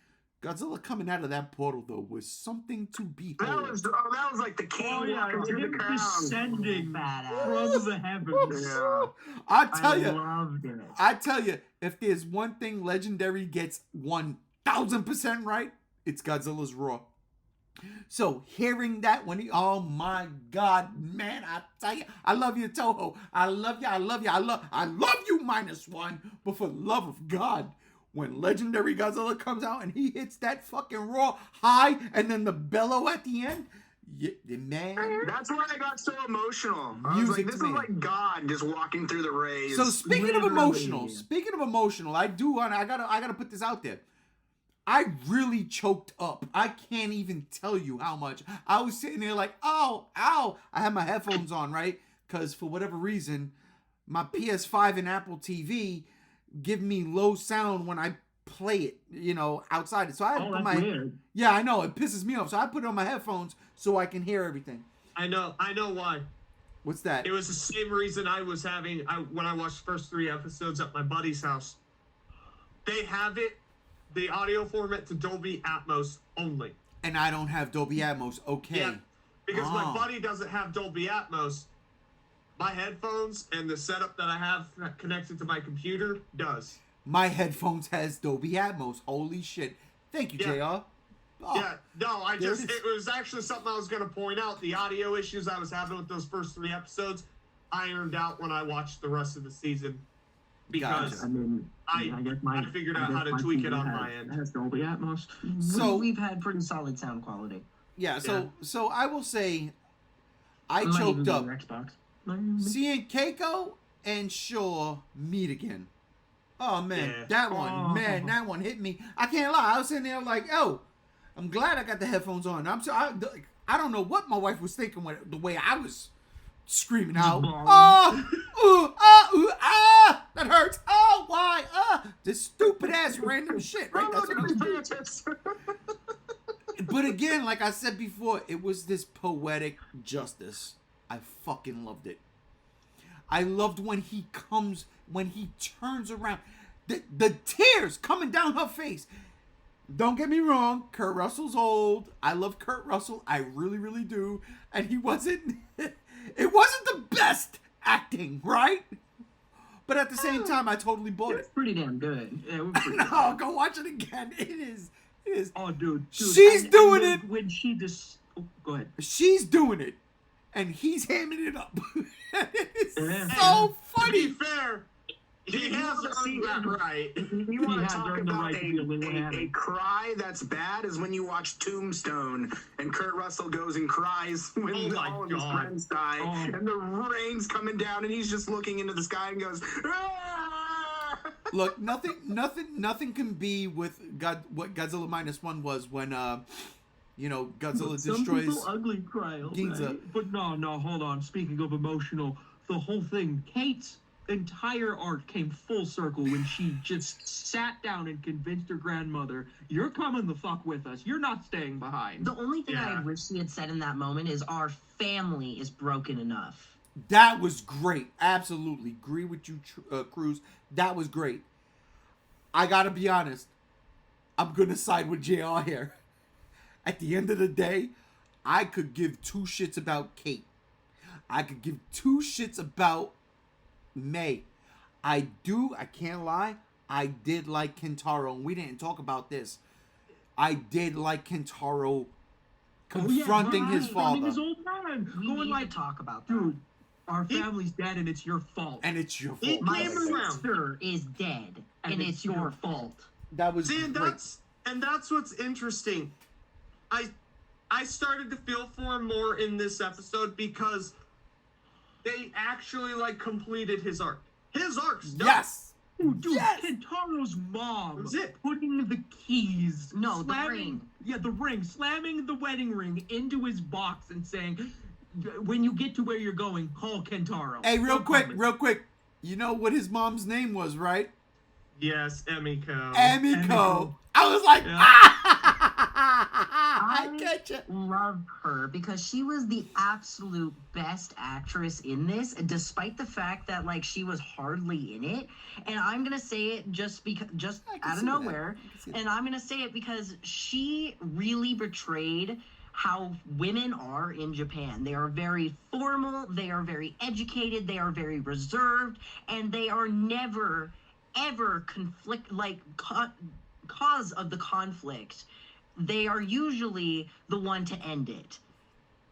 Godzilla coming out of that portal though was something to behold. That was like the king. Oh yeah, him descending from the heavens. Yeah. I tell you, if there's one thing Legendary gets 1000% right, it's Godzilla's roar. So hearing that when oh my God, man, I tell you, I love you, Toho. I love you. I love you -1. But for the love of God, when Legendary Godzilla comes out and he hits that fucking roar high and then the bellow at the end, man. That's why I got so emotional. I was like, this is like God just walking through the rays. So speaking of emotional, I gotta put this out there. I really choked up. I can't even tell you how much. I was sitting there like, ow. I had my headphones on, right? Because for whatever reason, my PS5 and Apple TV give me low sound when I play it, outside. So I had to put weird. Yeah, I know. It pisses me off. So I put it on my headphones so I can hear everything. I know why. What's that? It was the same reason I was having when I watched the first 3 episodes at my buddy's house. They have it, the audio format to Dolby Atmos only. And I don't have Dolby Atmos. Okay. Yeah, because my buddy doesn't have Dolby Atmos. My headphones and the setup that I have connected to my computer does. My headphones has Dolby Atmos. Holy shit. Thank you, JR. Oh, yeah, no, it was actually something I was going to point out. The audio issues I was having with those first 3 episodes, I ironed out when I watched the rest of the season. Because I figured out how to tweak it on my end. It has Dolby Atmos. So we've had pretty solid sound quality. Yeah, so I will say I choked up. Xbox. Seeing Keiko and Shaw meet again. Oh man, that one hit me. I can't lie. I was sitting there like, oh, I'm glad I got the headphones on. I don't know what my wife was thinking when the way I was screaming out. That hurts. Oh, why? This stupid ass random shit, right? That's what I was doing. But again, like I said before, it was this poetic justice. I fucking loved it. I loved when he turns around. The tears coming down her face. Don't get me wrong, Kurt Russell's old. I love Kurt Russell. I really, really do. And it wasn't the best acting, right? But at the same time, I totally bought it. It's pretty damn good. Yeah, we're pretty No, go watch it again. It is. Oh, dude. She's doing it. When Go ahead. She's doing it, and he's hamming it up. It's Yeah. so To funny. be fair, he You has wanna see earned that him- right. You want to has talk earned the about right to be a little a hammy. cry that's bad is when you watch Tombstone and Kurt Russell goes and cries when Oh my all of his God. friends die Oh. and the rain's coming down and he's just looking into the sky and goes, "Ah!" Look, nothing can be with God. What Godzilla -1 was when Godzilla Some destroys. people ugly cry, okay? Ginza. But no, hold on. Speaking of emotional, the whole thing, Kate's entire arc came full circle when she just sat down and convinced her grandmother, "You're coming the fuck with us. You're not staying behind." The only thing I Yeah. wish she had said in that moment is our family is broken enough. That was great. Absolutely agree with you, Cruz. That was great. I gotta be honest. I'm gonna side with JR here. At the end of the day, I could give two shits about Kate. I could give two shits about May. I can't lie. I did like Kentaro, and we didn't talk about this. I did like Kentaro confronting his confronting father. his old man, We going need like, to talk about that. "Dude, our family's dead and it's your fault." And it's your He fault. My came around. sister is dead, and And it's it's your your fault. That was See, and great. that's what's interesting. I started to feel for him more in this episode because they actually completed his arc. His arc's done. Yes. Dude, Yes! Kentaro's mom That's it. putting the keys, No, the slamming, ring. Yeah, the ring, slamming the wedding ring into his box and saying, "When you get to where you're going, call Kentaro." Hey, real Don't quick, call me." real quick. You know what his mom's name was, right? Yes, Emiko. Emiko. Emiko. I was like, Yeah. I get you. Love her because she was the absolute best actress in this, despite the fact that she was hardly in it. And I'm gonna say it just I can out of see that. nowhere, I can see that. and I'm gonna say it because she really betrayed how women are in Japan. They are very formal, they are very educated, they are very reserved, and they are never ever cause of the conflict. They are usually the one to end it.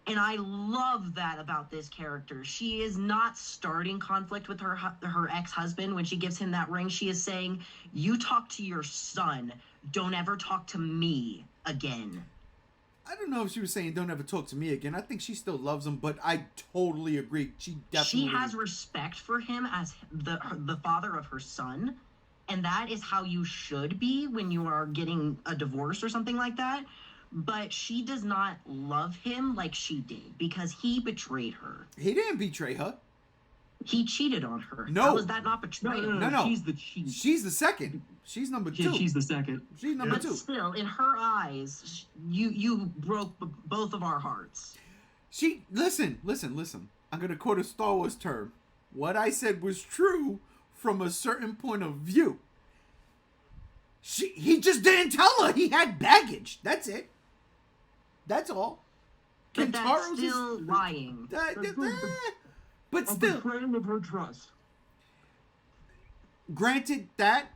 And I love that about this character. She is not starting conflict with her ex-husband when she gives him that ring. She is saying, "You talk to your son. Don't ever talk to me again." I don't know if she was saying don't ever talk to me again. I think she still loves him, but I totally agree. She definitely She has respect for him as the father of her son, and that is how you should be when you are getting a divorce or something like that. But she does not love him like she did because he betrayed her. He didn't betray her. He cheated on her. No. How is that not betrayal? No. She's the cheat. She's the second. She's number two. She's the second. She's number But two. still, in her eyes, you broke both of our hearts. She listen. I'm gonna quote a Star Wars term. What I said was true from a certain point of view. He just didn't tell her he had baggage. That's it. That's all. But that's Kentaro's still lying. But A still, betrayal of her trust. granted that,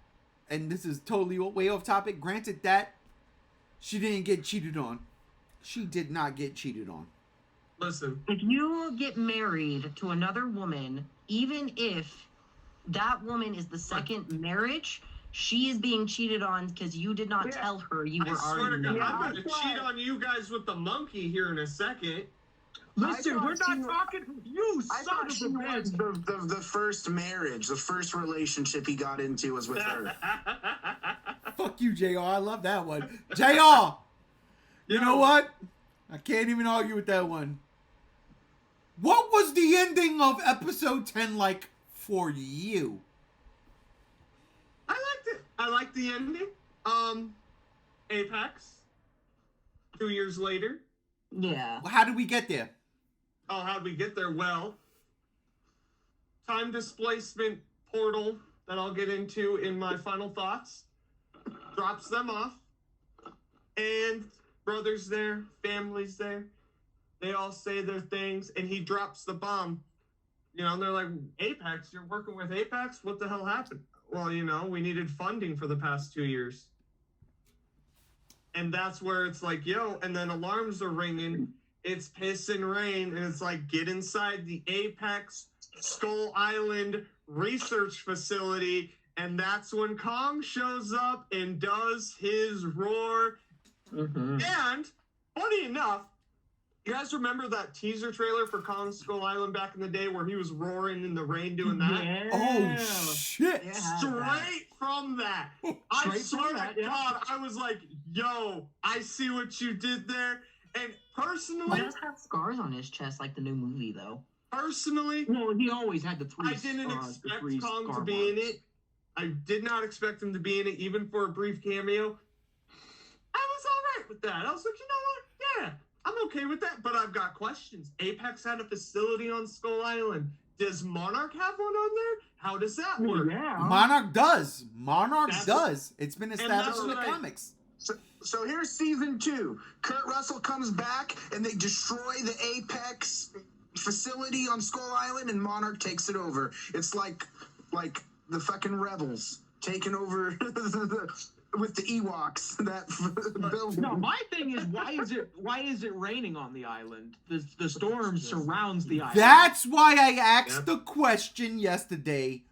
and this is totally way off topic. Granted that, she didn't get cheated on. She did not get cheated on. Listen, If you get married to another woman, even if that woman is the second marriage, she is being cheated on because you did not tell her you I were swear to already God, married. I'm going to cheat on you guys with the monkey here in a second. Listen, thought we're not she was- talking. You I son thought of she a was bitch. the first marriage, the first relationship he got into was with her. Fuck you, JR. I love that one. JR! You know what? I can't even argue with that one. What was the ending of episode 10 like for you? I liked it. I liked the ending. Apex. 2 years later. Yeah. How did we get there? Oh, how'd we get there? Well, time displacement portal that I'll get into in my final thoughts drops them off. And brother's there, family's there. They all say their things, and he drops the bomb. And they're like, Apex, you're working with Apex? What the hell happened? Well, we needed funding for the past 2 years. And that's where it's like, yo, and then alarms are ringing, it's piss and rain, and it's like, get inside the Apex Skull Island research facility, and that's when Kong shows up and does his roar. And funny enough, you guys remember that teaser trailer for Kong Skull Island back in the day where he was roaring in the rain doing that? Yeah. Oh shit! Yeah. Straight from that. I Straight swear from that, to yeah. God, I was like, yo, I see what you did there. And He personally, does have scars on his chest, like the new movie, though. Well, he always had the three. I didn't the expect three Kong to scar be in marks. it. I did not expect him to be in it, even for a brief cameo. I was all right with that. I was like, you know what? Yeah, I'm okay with that. But I've got questions. Apex had a facility on Skull Island. Does Monarch have one on there? How does that Well, work? yeah. Monarch does. Monarch That's- does. It's been established that's in the what I- comics. So here's season 2. Kurt Russell comes back and they destroy the Apex facility on Skull Island, and Monarch takes it over. It's like the fucking rebels taking over with the Ewoks. That building. No, my thing is, why is it raining on the island? The storm surrounds the island. That's why I asked Yep. the question yesterday.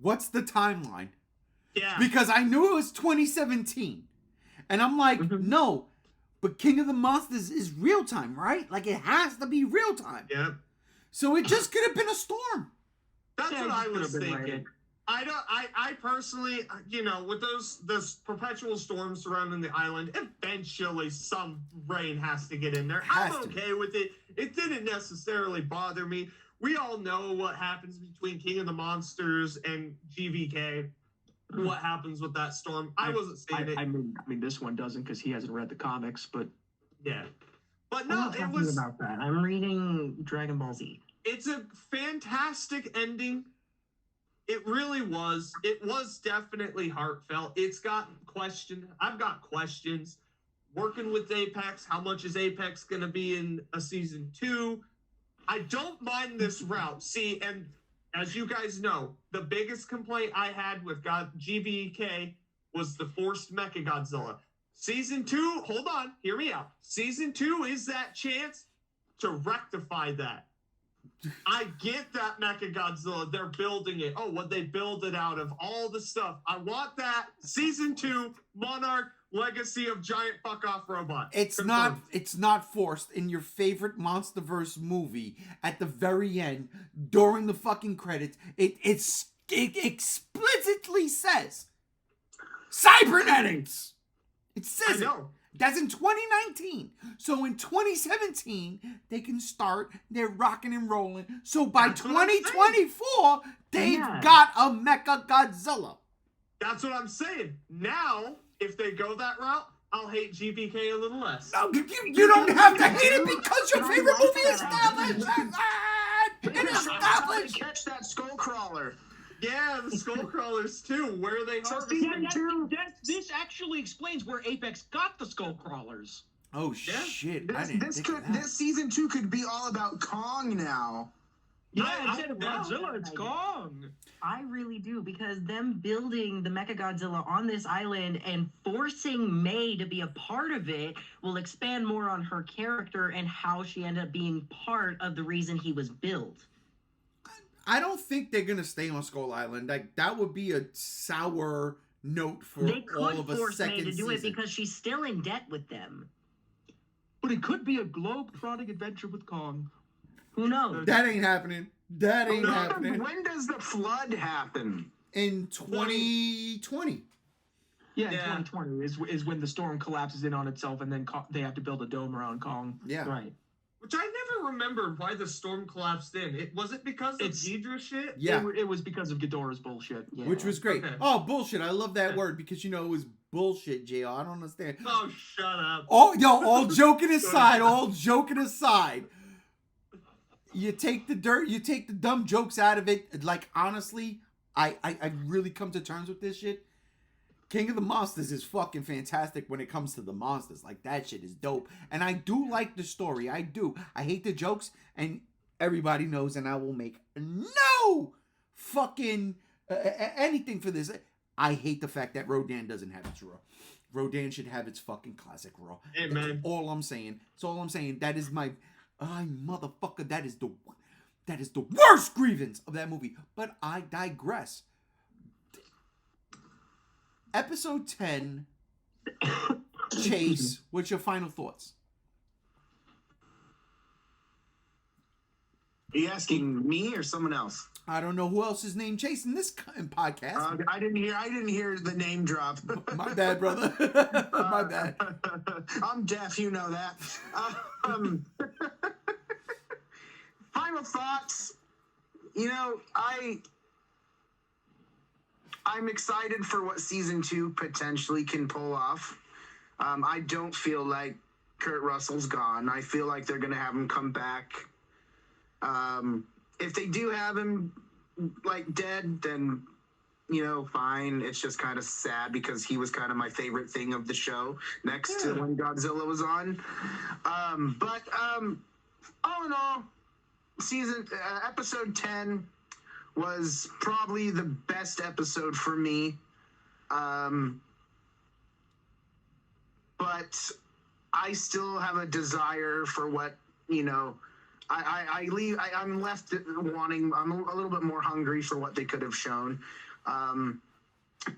What's the timeline? Yeah. Because I knew it was 2017. And I'm like, no, but King of the Monsters is real time, right? Like, it has to be real time. Yeah. So it just could have been a storm. That's Yeah, what it I could was have been thinking. raining. I personally, with those perpetual storms surrounding the island, eventually some rain has to get in there. I'm Has to. okay with it. It didn't necessarily bother me. We all know what happens between King of the Monsters and GVK. What happens with that storm? I wasn't seeing it. I mean, this one doesn't because he hasn't read the comics, but Yeah. But I'm no, not it talking was. about that. I'm reading Dragon Ball Z. It's a fantastic ending. It really was. It was definitely heartfelt. It's got question. I've got questions. Working with Apex, how much is Apex going to be in a season 2? I don't mind this route. See, and as you guys know, the biggest complaint I had with GVK was the forced Mechagodzilla. Season 2, hold on, hear me out. Season 2 is that chance to rectify that. I get that Mechagodzilla, they're building it. Oh, what they build it out of, all the stuff. I want that. Season 2, Monarch, Legacy of Giant Fuck-Off Robot. It's Confirmed. not forced in your favorite MonsterVerse movie at the very end during the fucking credits. It explicitly says cybernetics. It I says it. know. That's in 2019. So in 2017, they can start. They're rocking and rolling. So by That's what I'm saying. 2024, they've Yeah. got a Mecha Godzilla. That's what I'm saying. Now, if they go that route, I'll hate GVK a little less. No, you don't have to hate it because your I favorite like movie is that established. It is established. Catch that skull crawler. Yeah, the Skullcrawlers too. Where are they So harvesting? this actually explains where Apex got the skull crawlers. Oh Yeah. shit! I This, didn't this think could of that. this season 2 could be all about Kong now. Yeah, I instead of know. Godzilla, it's Kong. I really do, because them building the Mechagodzilla on this island and forcing May to be a part of it will expand more on her character and how she ended up being part of the reason he was built. I don't think they're gonna stay on Skull Island. Like that would be a sour note for They all could of a force May second to do season. it because she's still in debt with them. But it could be a globe-trotting adventure with Kong. Who knows? That ain't happening. That ain't no. happening. When does the flood happen? In 2020. Yeah, Yeah. 2020 is when the storm collapses in on itself, and then they have to build a dome around Kong. Yeah. Right. Which I never remembered why the storm collapsed in. Was it because of It's- Ghidra shit? Yeah. It was because of Ghidorah's bullshit. Yeah. Which was great. Okay. Oh, bullshit. I love that word because, it was bullshit, JL. I don't understand. Oh, shut up. Oh, yo, all joking aside, you take the dirt, you take the dumb jokes out of it. Like, honestly, I really come to terms with this shit. King of the Monsters is fucking fantastic when it comes to the monsters. Like, that shit is dope. And I do like the story. I do. I hate the jokes, and everybody knows, and I will make no fucking anything for this. I hate the fact that Rodan doesn't have its roar. Rodan should have its fucking classic role. Amen. That's all I'm saying. That's all I'm saying. That is my, motherfucker. That is the worst grievance of that movie. But I digress. Episode 10, Chase. What's your final thoughts? Are you asking me or someone else? I don't know who else is named Chase in this podcast. I didn't hear the name drop. My bad, brother. My bad. I'm deaf, you know that. Final thoughts. You know, I'm excited for what season 2 potentially can pull off. I don't feel like Kurt Russell's gone. I feel like they're gonna have him come back. If they do have him like dead, then fine. It's just kind of sad because he was kind of my favorite thing of the show next to when Godzilla was on. But all in all, episode 10 was probably the best episode for me. But I still have a desire for what, I'm left wanting. I'm a little bit more hungry for what they could have shown.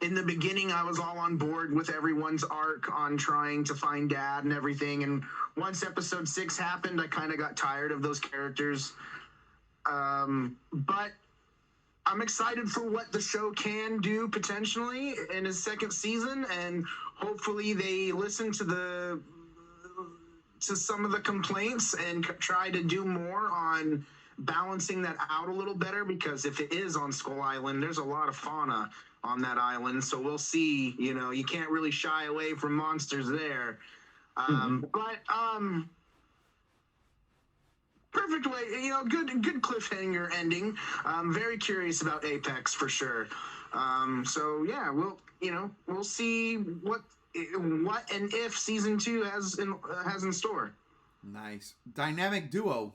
In the beginning, I was all on board with everyone's arc on trying to find Dad and everything. And once episode 6 happened, I kind of got tired of those characters. But I'm excited for what the show can do potentially in its second season, and hopefully they listen to some of the complaints and try to do more on balancing that out a little better, because if it is on Skull Island, there's a lot of fauna on that island, so we'll see. You can't really shy away from monsters there. But perfect way, good cliffhanger ending. I'm very curious about Apex for sure. So yeah, we'll see what and if season 2 has in store. Nice. Dynamic duo.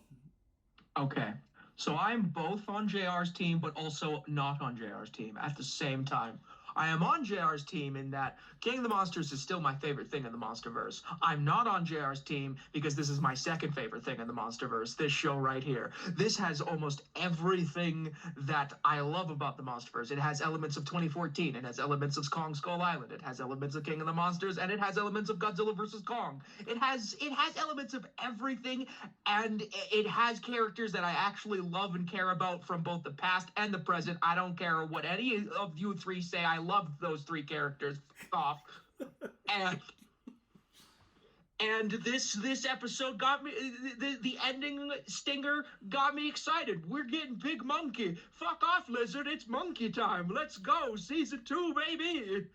Okay. So I'm both on JR's team, but also not on JR's team at the same time. I am on JR's team in that King of the Monsters is still my favorite thing in the Monsterverse. I'm not on JR's team because this is my second favorite thing in the Monsterverse, this show right here. This has almost everything that I love about the Monsterverse. It has elements of 2014. It has elements of Kong Skull Island. It has elements of King of the Monsters, and it has elements of Godzilla vs. Kong. It has elements of everything, and it has characters that I actually love and care about from both the past and the present. I don't care what any of you three say. I love those 3 characters. Off. And this episode got me, the ending stinger got me excited. We're getting Big Monkey. Fuck off, Lizard. It's monkey time. Let's go. Season 2, baby.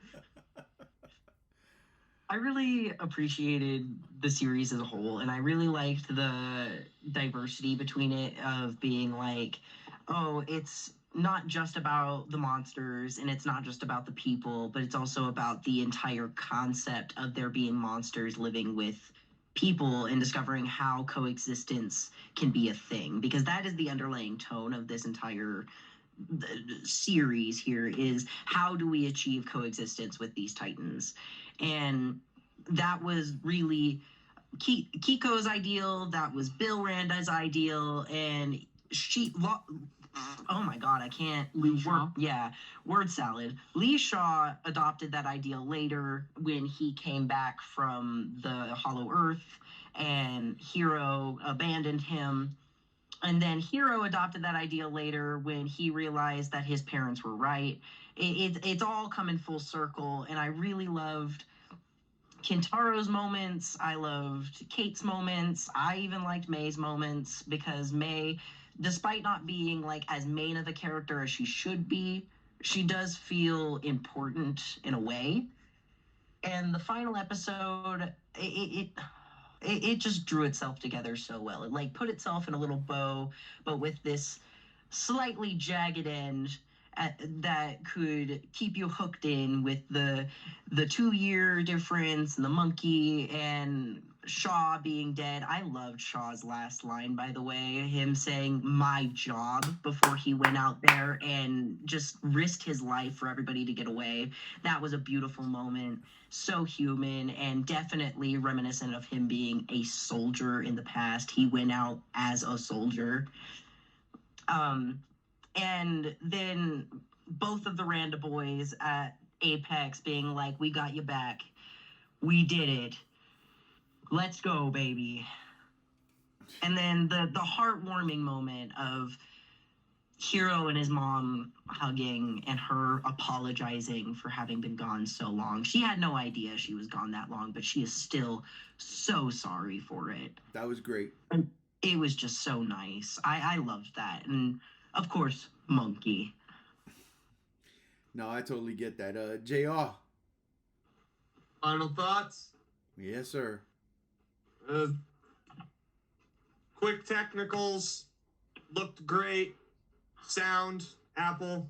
I really appreciated the series as a whole, and I really liked the diversity between it of being like, oh, it's not just about the monsters and it's not just about the people, but it's also about the entire concept of there being monsters living with people and discovering how coexistence can be a thing, because that is the underlying tone of this entire series here, is how do we achieve coexistence with these titans. And that was really Kiko's ideal, that was Bill Randa's ideal, and oh my god, I can't. Word salad. Lee Shaw adopted that idea later when he came back from the Hollow Earth and Hero abandoned him. And then Hero adopted that idea later when he realized that his parents were right. It's all coming full circle, and I really loved Kintaro's moments. I loved Kate's moments. I even liked May's moments, because May, despite not being like as main of a character as she should be, she does feel important in a way. And the final episode, it just drew itself together so well. It put itself in a little bow, but with this slightly jagged end that could keep you hooked in with the 2-year difference and the monkey and Shaw being dead. I loved Shaw's last line, by the way, him saying "my job" before he went out there and just risked his life for everybody to get away. That was a beautiful moment, so human, and definitely reminiscent of him being a soldier in the past. He went out as a soldier. And then both of the Randa boys at Apex being like, "We got you back. We did it. Let's go, baby." And then the heartwarming moment of Hiro and his mom hugging and her apologizing for having been gone so long. She had no idea she was gone that long, but she is still so sorry for it. That was great. It was just so nice. I loved that. And of course, Monkey. No, I totally get that. JR. Final thoughts? Yes, sir. Quick technicals. Looked great. Sound, Apple.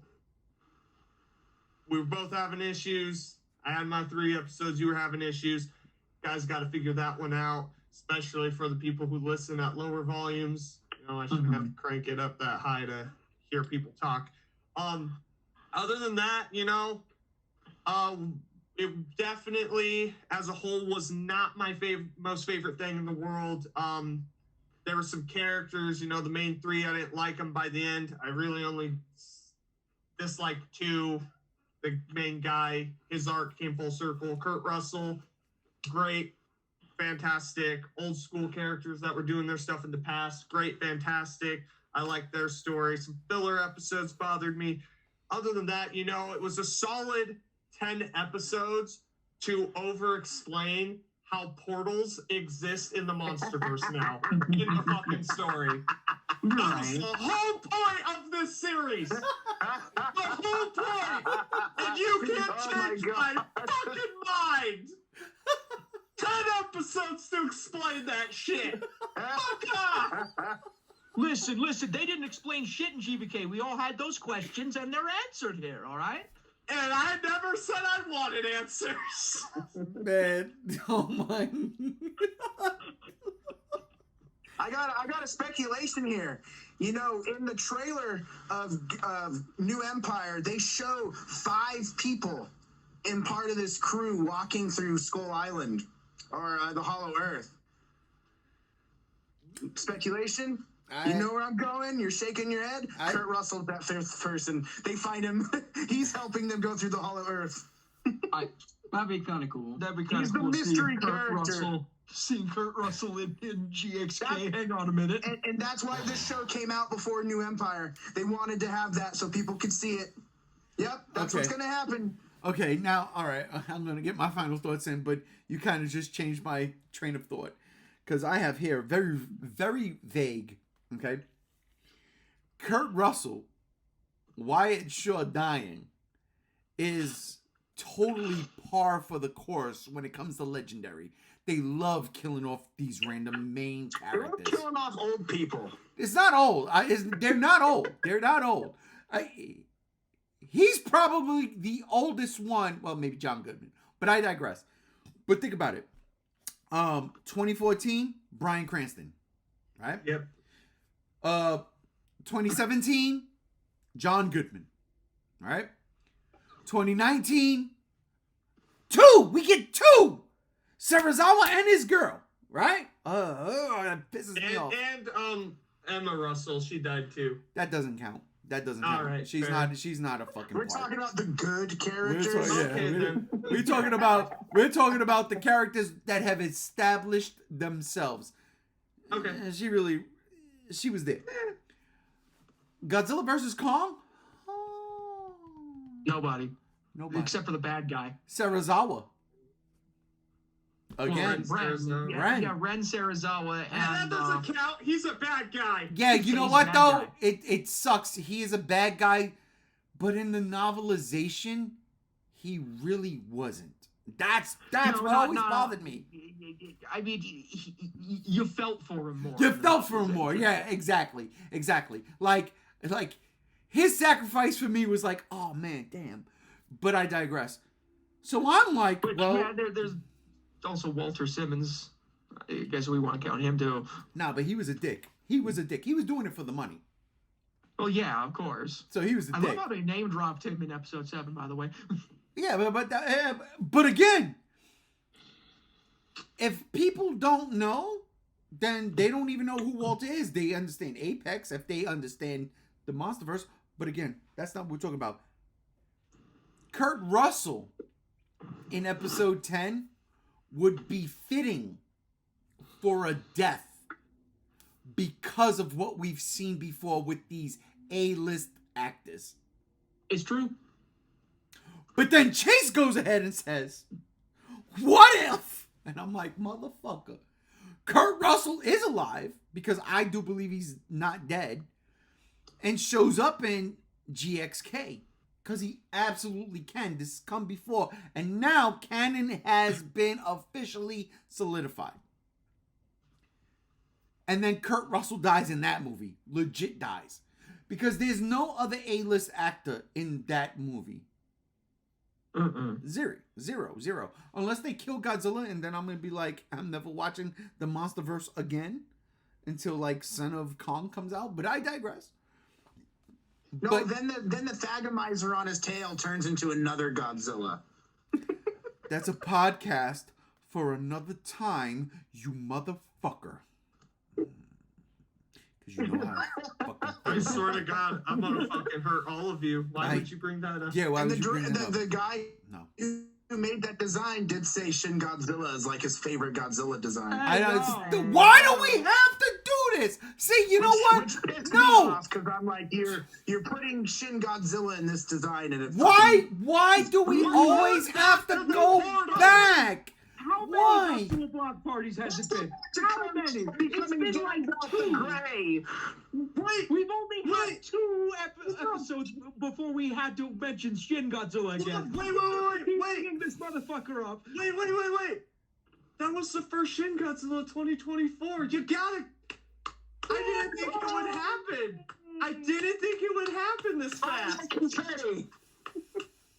We were both having issues. I had my 3 episodes. You were having issues. Guys got to figure that one out, especially for the people who listen at lower volumes. You know, I shouldn't have to crank it up that high to hear people talk. Other than that, you know, it definitely, as a whole, was not my most favorite thing in the world. There were some characters, you know, the main 3, I didn't like them by the end. I really only disliked 2. The main guy, his arc came full circle. Kurt Russell, great, fantastic. Old school characters that were doing their stuff in the past, great, fantastic. I liked their story. Some filler episodes bothered me. Other than that, you know, it was a solid 10 episodes to over-explain how portals exist in the MonsterVerse now in the fucking story. That's the whole point of this series. The whole point. And you can't change my fucking mind. 10 episodes to explain that shit. Fuck off. Listen, they didn't explain shit in GBK. We all had those questions, and they're answered here, all right? And I never said I wanted answers. Man, oh my. I got a speculation here. You know, in the trailer of New Empire, they show 5 people in part of this crew walking through Skull Island or the Hollow Earth. Speculation? You know where I'm going? You're shaking your head? Kurt Russell's that 5th person. They find him. He's helping them go through the Hollow Earth. That'd be kind of cool. That'd be kind He's of the cool. mystery character. Seeing Kurt Russell in GXK. Hang on a minute. And that's why this show came out before New Empire. They wanted to have that so people could see it. Yep, that's what's going to happen. Okay, now, all right, I'm going to get my final thoughts in, but you kind of just changed my train of thought. Because I have here very, very vague, okay? Kurt Russell, Wyatt Shaw dying is totally par for the course when it comes to Legendary. They love killing off these random main They're characters. killing off old people. It's not old. They're not old. They're not old. He's probably the oldest one. Well, maybe John Goodman, but I digress. But think about it. 2014, Bryan Cranston, right? Yep. 2017, John Goodman, right? 2019, 2. We get 2. Serizawa and his girl, right? That pisses me off. And Emma Russell, she died too. That doesn't count. That doesn't count. Right, she's fair. not. She's not a fucking. We're part. talking about the good characters. We're talking about the characters that have established themselves. Okay. She was there. Godzilla versus Kong. Oh. Nobody. Nobody. Except for the bad guy. Serizawa. Again. Ren Serizawa. And that doesn't count. He's a bad guy. Yeah, you know He's what a bad though? guy. It sucks. He is a bad guy, but in the novelization, he really wasn't. That's what always bothered me. I mean, you felt for him more. You felt for him more. Yeah, exactly. Like his sacrifice for me was like, oh man, damn. But I digress. So I'm like, But well, yeah, there's also Walter Simmons. I guess we want to count him too. nah, but he was a dick. He was a dick. He was doing it for the money. Well, yeah, of course. So he was a I dick. love how they name dropped him in episode 7, by the way. Yeah, but again, if people don't know, then they don't even know who Walter is. They understand Apex if they understand the Monsterverse. But again, that's not what we're talking about. Kurt Russell in episode 10 would be fitting for a death because of what we've seen before with these A-list actors. It's true. But then Chase goes ahead and says, what if? And I'm like, motherfucker. Kurt Russell is alive, because I do believe he's not dead, and shows up in GXK. Because he absolutely can. This has come before. And now canon has been officially solidified. And then Kurt Russell dies in that movie. Legit dies. Because there's no other A-list actor in that movie. Zero. Unless they kill Godzilla, and then I'm going to be like, I'm never watching the Monsterverse again until like Son of Kong comes out. But I digress. No, But then the Thagomizer on his tail turns into another Godzilla. that's a podcast for another time, you motherfucker. Because you know how I fucking I swear to God, I'm gonna fucking hurt all of you. Why would you bring that up? Yeah, why And would you bring that up? the guy No. who made that design did say Shin Godzilla is like his favorite Godzilla design. I know. Why do we have to do this? See, you know what? Which pissed No. me off, because I'm like, you're putting Shin Godzilla in this design, and it Why do we always have to go back? How many Why? Godzilla block parties has it been? To How come many? It's becoming been like the 2. gray. Wait, We've only had Wait. 2 episodes before we had to mention Shin Godzilla again. Keep bringing this motherfucker up. Wait. That was the first Shin Godzilla 2024. You gotta. I didn't think it would happen. I didn't think it would happen this fast. Confetti.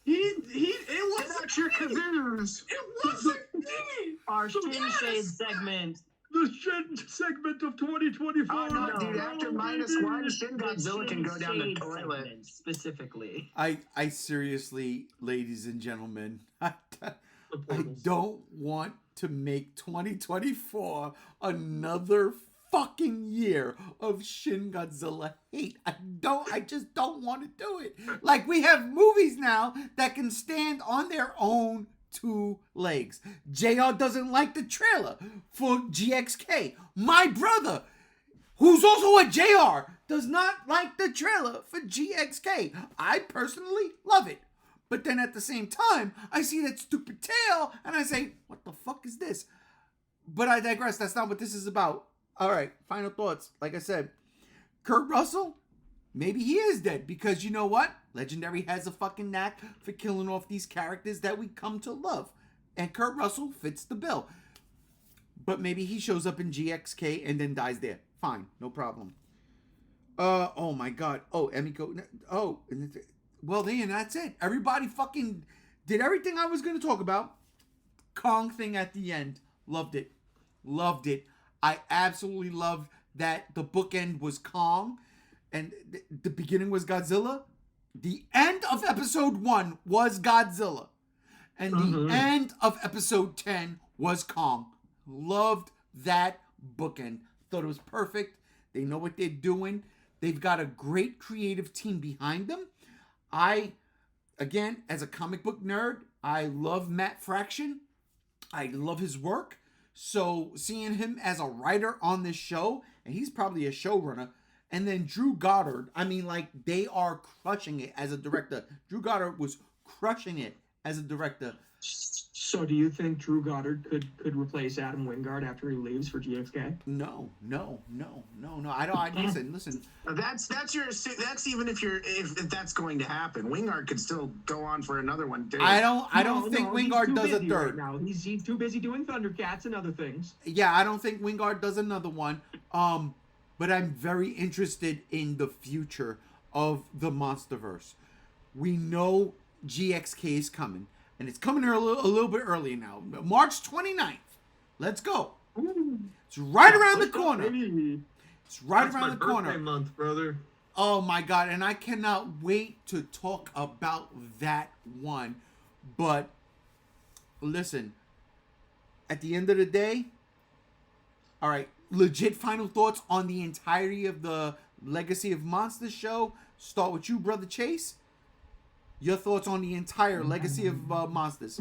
It wasn't That's your kazoos. It wasn't me. Our Shin Yes! Shade segment. The Shin segment of 2024. Oh, no, dude, after -1, Shin The Godzilla can Shin go down the Shade toilet. segment, specifically. I seriously, ladies and gentlemen, I The portals. don't want to make 2024 another fucking year of Shin Godzilla hate. I just don't want to do it. Like, we have movies now that can stand on their own 2 legs. JR doesn't like the trailer for GXK. My brother, who's also a JR, does not like the trailer for GXK. I personally love it. But then at the same time, I see that stupid tail and I say, what the fuck is this? But I digress. That's not what this is about. All right, final thoughts. Like I said, Kurt Russell, maybe he is dead, because you know what? Legendary has a fucking knack for killing off these characters that we come to love. And Kurt Russell fits the bill. But maybe he shows up in GXK and then dies there. Fine, no problem. Oh my God. Oh, Emiko. Oh, well then, that's it. Everybody fucking did everything I was going to talk about. Kong thing at the end. Loved it. Loved it. I absolutely loved that the bookend was Kong and the beginning was Godzilla. The end of episode 1 was Godzilla. And the end of episode 10 was Kong. Loved that bookend. Thought it was perfect. They know what they're doing. They've got a great creative team behind them. Again, as a comic book nerd, I love Matt Fraction. I love his work. So seeing him as a writer on this show, and he's probably a showrunner, and then Drew Goddard, I mean, like, they are crushing it as a director. Drew Goddard was crushing it as a director. So do you think Drew Goddard could replace Adam Wingard after he leaves for GXK? No. Listen. That's even if that's going to happen. Wingard could still go on for another one too. I don't think Wingard does a third. Right now. He's too busy doing Thundercats and other things. Yeah, I don't think Wingard does another one. But I'm very interested in the future of the Monsterverse. We know GXK is coming, and it's coming here a little bit early now. March 29th. Let's go. It's right around the corner. It's right That's around my the corner. birthday month, brother. Oh my God, and I cannot wait to talk about that one. But listen, at the end of the day, all right, legit final thoughts on the entirety of the Legacy of Monsters show. Start with you, Brother Chase. Your thoughts on the entire Legacy of Monsters.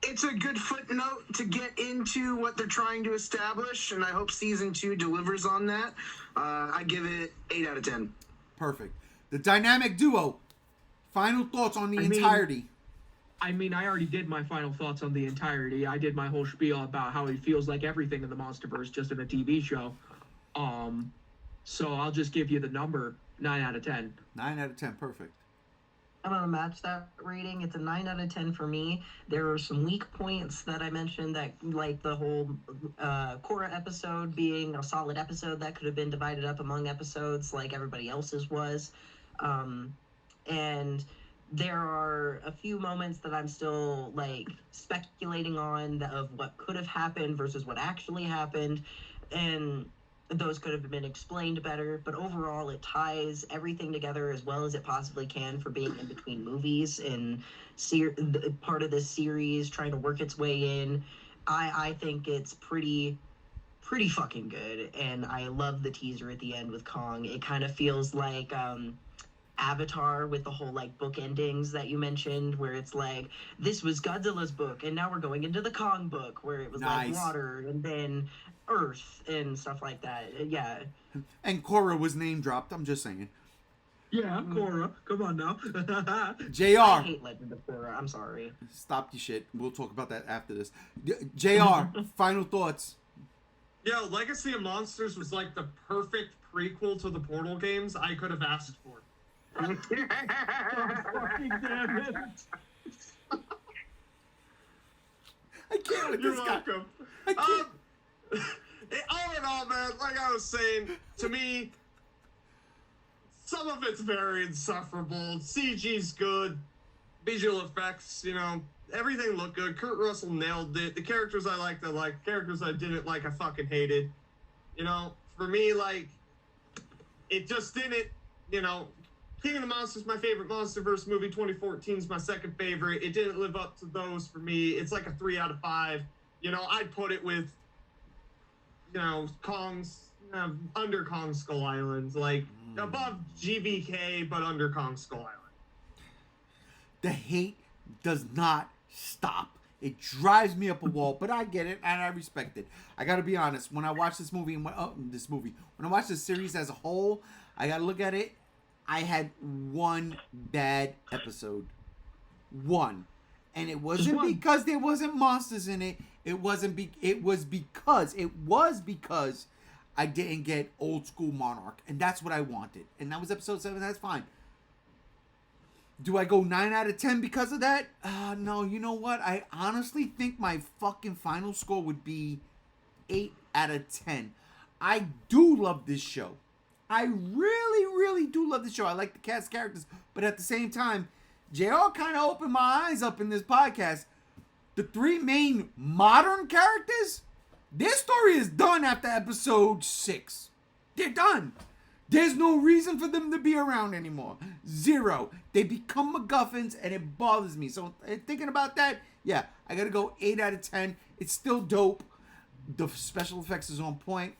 It's a good footnote to get into what they're trying to establish, and I hope season 2 delivers on that. I give it 8 out of 10. Perfect. The dynamic duo. Final thoughts on the entirety. I already did my final thoughts on the entirety. I did my whole spiel about how he feels like everything in the Monsterverse just in a TV show. So I'll just give you the number 9 out of 10. 9 out of 10. Perfect. I'm gonna match that rating. It's a 9 out of 10 for me. There are some weak points that I mentioned, that like the whole Korra episode being a solid episode that could have been divided up among episodes like everybody else's was. And there are a few moments that I'm still like speculating on of what could have happened versus what actually happened, and those could have been explained better. But overall, it ties everything together as well as it possibly can for being in between movies and part of this series trying to work its way in. I think it's pretty fucking good, and I love the teaser at the end with Kong. It kind of feels like Avatar with the whole like book endings that you mentioned, where it's like, this was Godzilla's book and now we're going into the Kong book, where it was like water and then earth and stuff like that. Yeah. And Korra was name dropped. I'm just saying. Yeah, Korra. Come on now. JR. I hate Legend of Korra. I'm sorry. Stop your shit. We'll talk about that after this. JR, final thoughts. Yo, Legacy of Monsters was like the perfect prequel to the Portal games I could have asked for. Fucking damn it. I can't with You're this guy. welcome. I can't. All in all, man, like I was saying, to me, some of it's very insufferable. CG's good. Visual effects, everything looked good. Kurt Russell nailed it. The characters I liked, I liked. Characters I didn't like, I fucking hated. For me, like, it just didn't, King of the Monsters, my favorite Monsterverse movie. 2014 is my second favorite. It didn't live up to those for me. It's like a 3 out of 5. I'd put it with, Kong's, under Kong Skull Island. Like, above GVK, but under Kong Skull Island. The hate does not stop. It drives me up a wall, but I get it and I respect it. I gotta be honest. When I watch this movie, when I watch this series as a whole, I gotta look at it. I had one bad episode. One. And it wasn't because there wasn't monsters in it. It was because I didn't get old school Monarch. And that's what I wanted. And that was episode 7. That's fine. Do I go 9 out of 10 because of that? No, you know what? I honestly think my fucking final score would be 8 out of 10. I do love this show. I really, really do love the show. I like the cast characters. But at the same time, JR kind of opened my eyes up in this podcast. The 3 main modern characters, their story is done after episode 6. They're done. There's no reason for them to be around anymore. 0. They become MacGuffins and it bothers me. So thinking about that, yeah, I got to go 8 out of 10. It's still dope. The special effects is on point.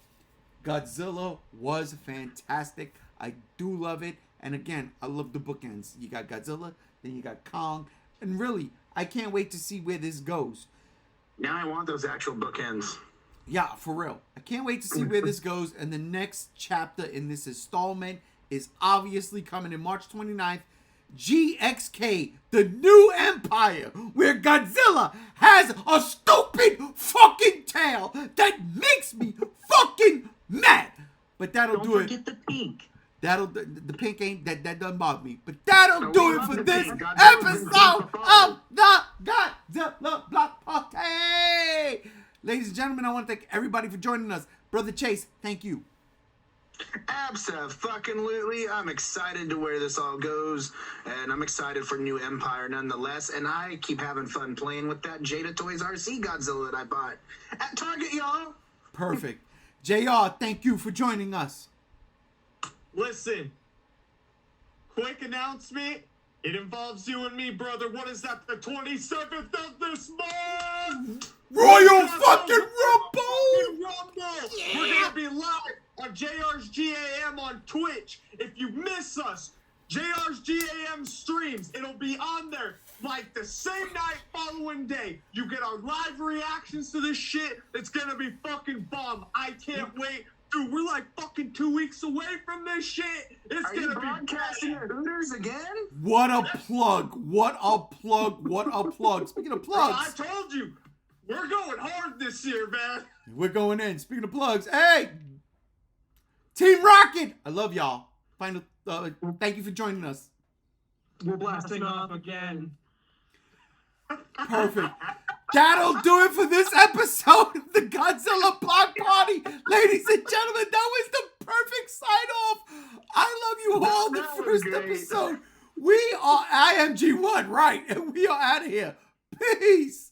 Godzilla was fantastic. I do love it. And again, I love the bookends. You got Godzilla, then you got Kong. And really, I can't wait to see where this goes. Now I want those actual bookends. Yeah, for real. I can't wait to see where this goes. And the next chapter in this installment is obviously coming in March 29th. GXK, the new empire, where Godzilla has a stupid fucking tail that makes me fucking mad. But that'll do it. Don't forget the pink. The pink ain't that doesn't bother me. But that'll do it for this pink. episode of the Godzilla Block Party. Ladies and gentlemen, I want to thank everybody for joining us. Brother Chase, thank you. Abso-fucking-lutely. I'm excited to where this all goes, and I'm excited for New Empire nonetheless. And I keep having fun playing with that Jada Toys RC Godzilla that I bought at Target, y'all. Perfect. JR, thank you for joining us. Listen, quick announcement. It involves you and me, brother. What is that? The 27th of this month? Royal fucking Rumble! Yeah. We're gonna be live on JR's GAM on Twitch. If you miss us, JR's GAM streams. It'll be on there like the same night following day. You get our live reactions to this shit. It's gonna be fucking bomb. I can't wait. Dude, we're like fucking 2 weeks away from this shit. It's Are gonna you be broadcasting at Hooters again? What a plug. What a plug. What a plug. Speaking of Bro, I plugs, told you, we're going hard this year, man. we're going in. Speaking of plugs, hey, Team Rocket. I love y'all. Final, thank you for joining us. We're blasting off again. Perfect. That'll do it for this episode of the Godzilla Block Party. Ladies and gentlemen, that was the perfect sign-off. I love you all. The That was first great. episode. We are IMG1, right? And we are out of here. Peace.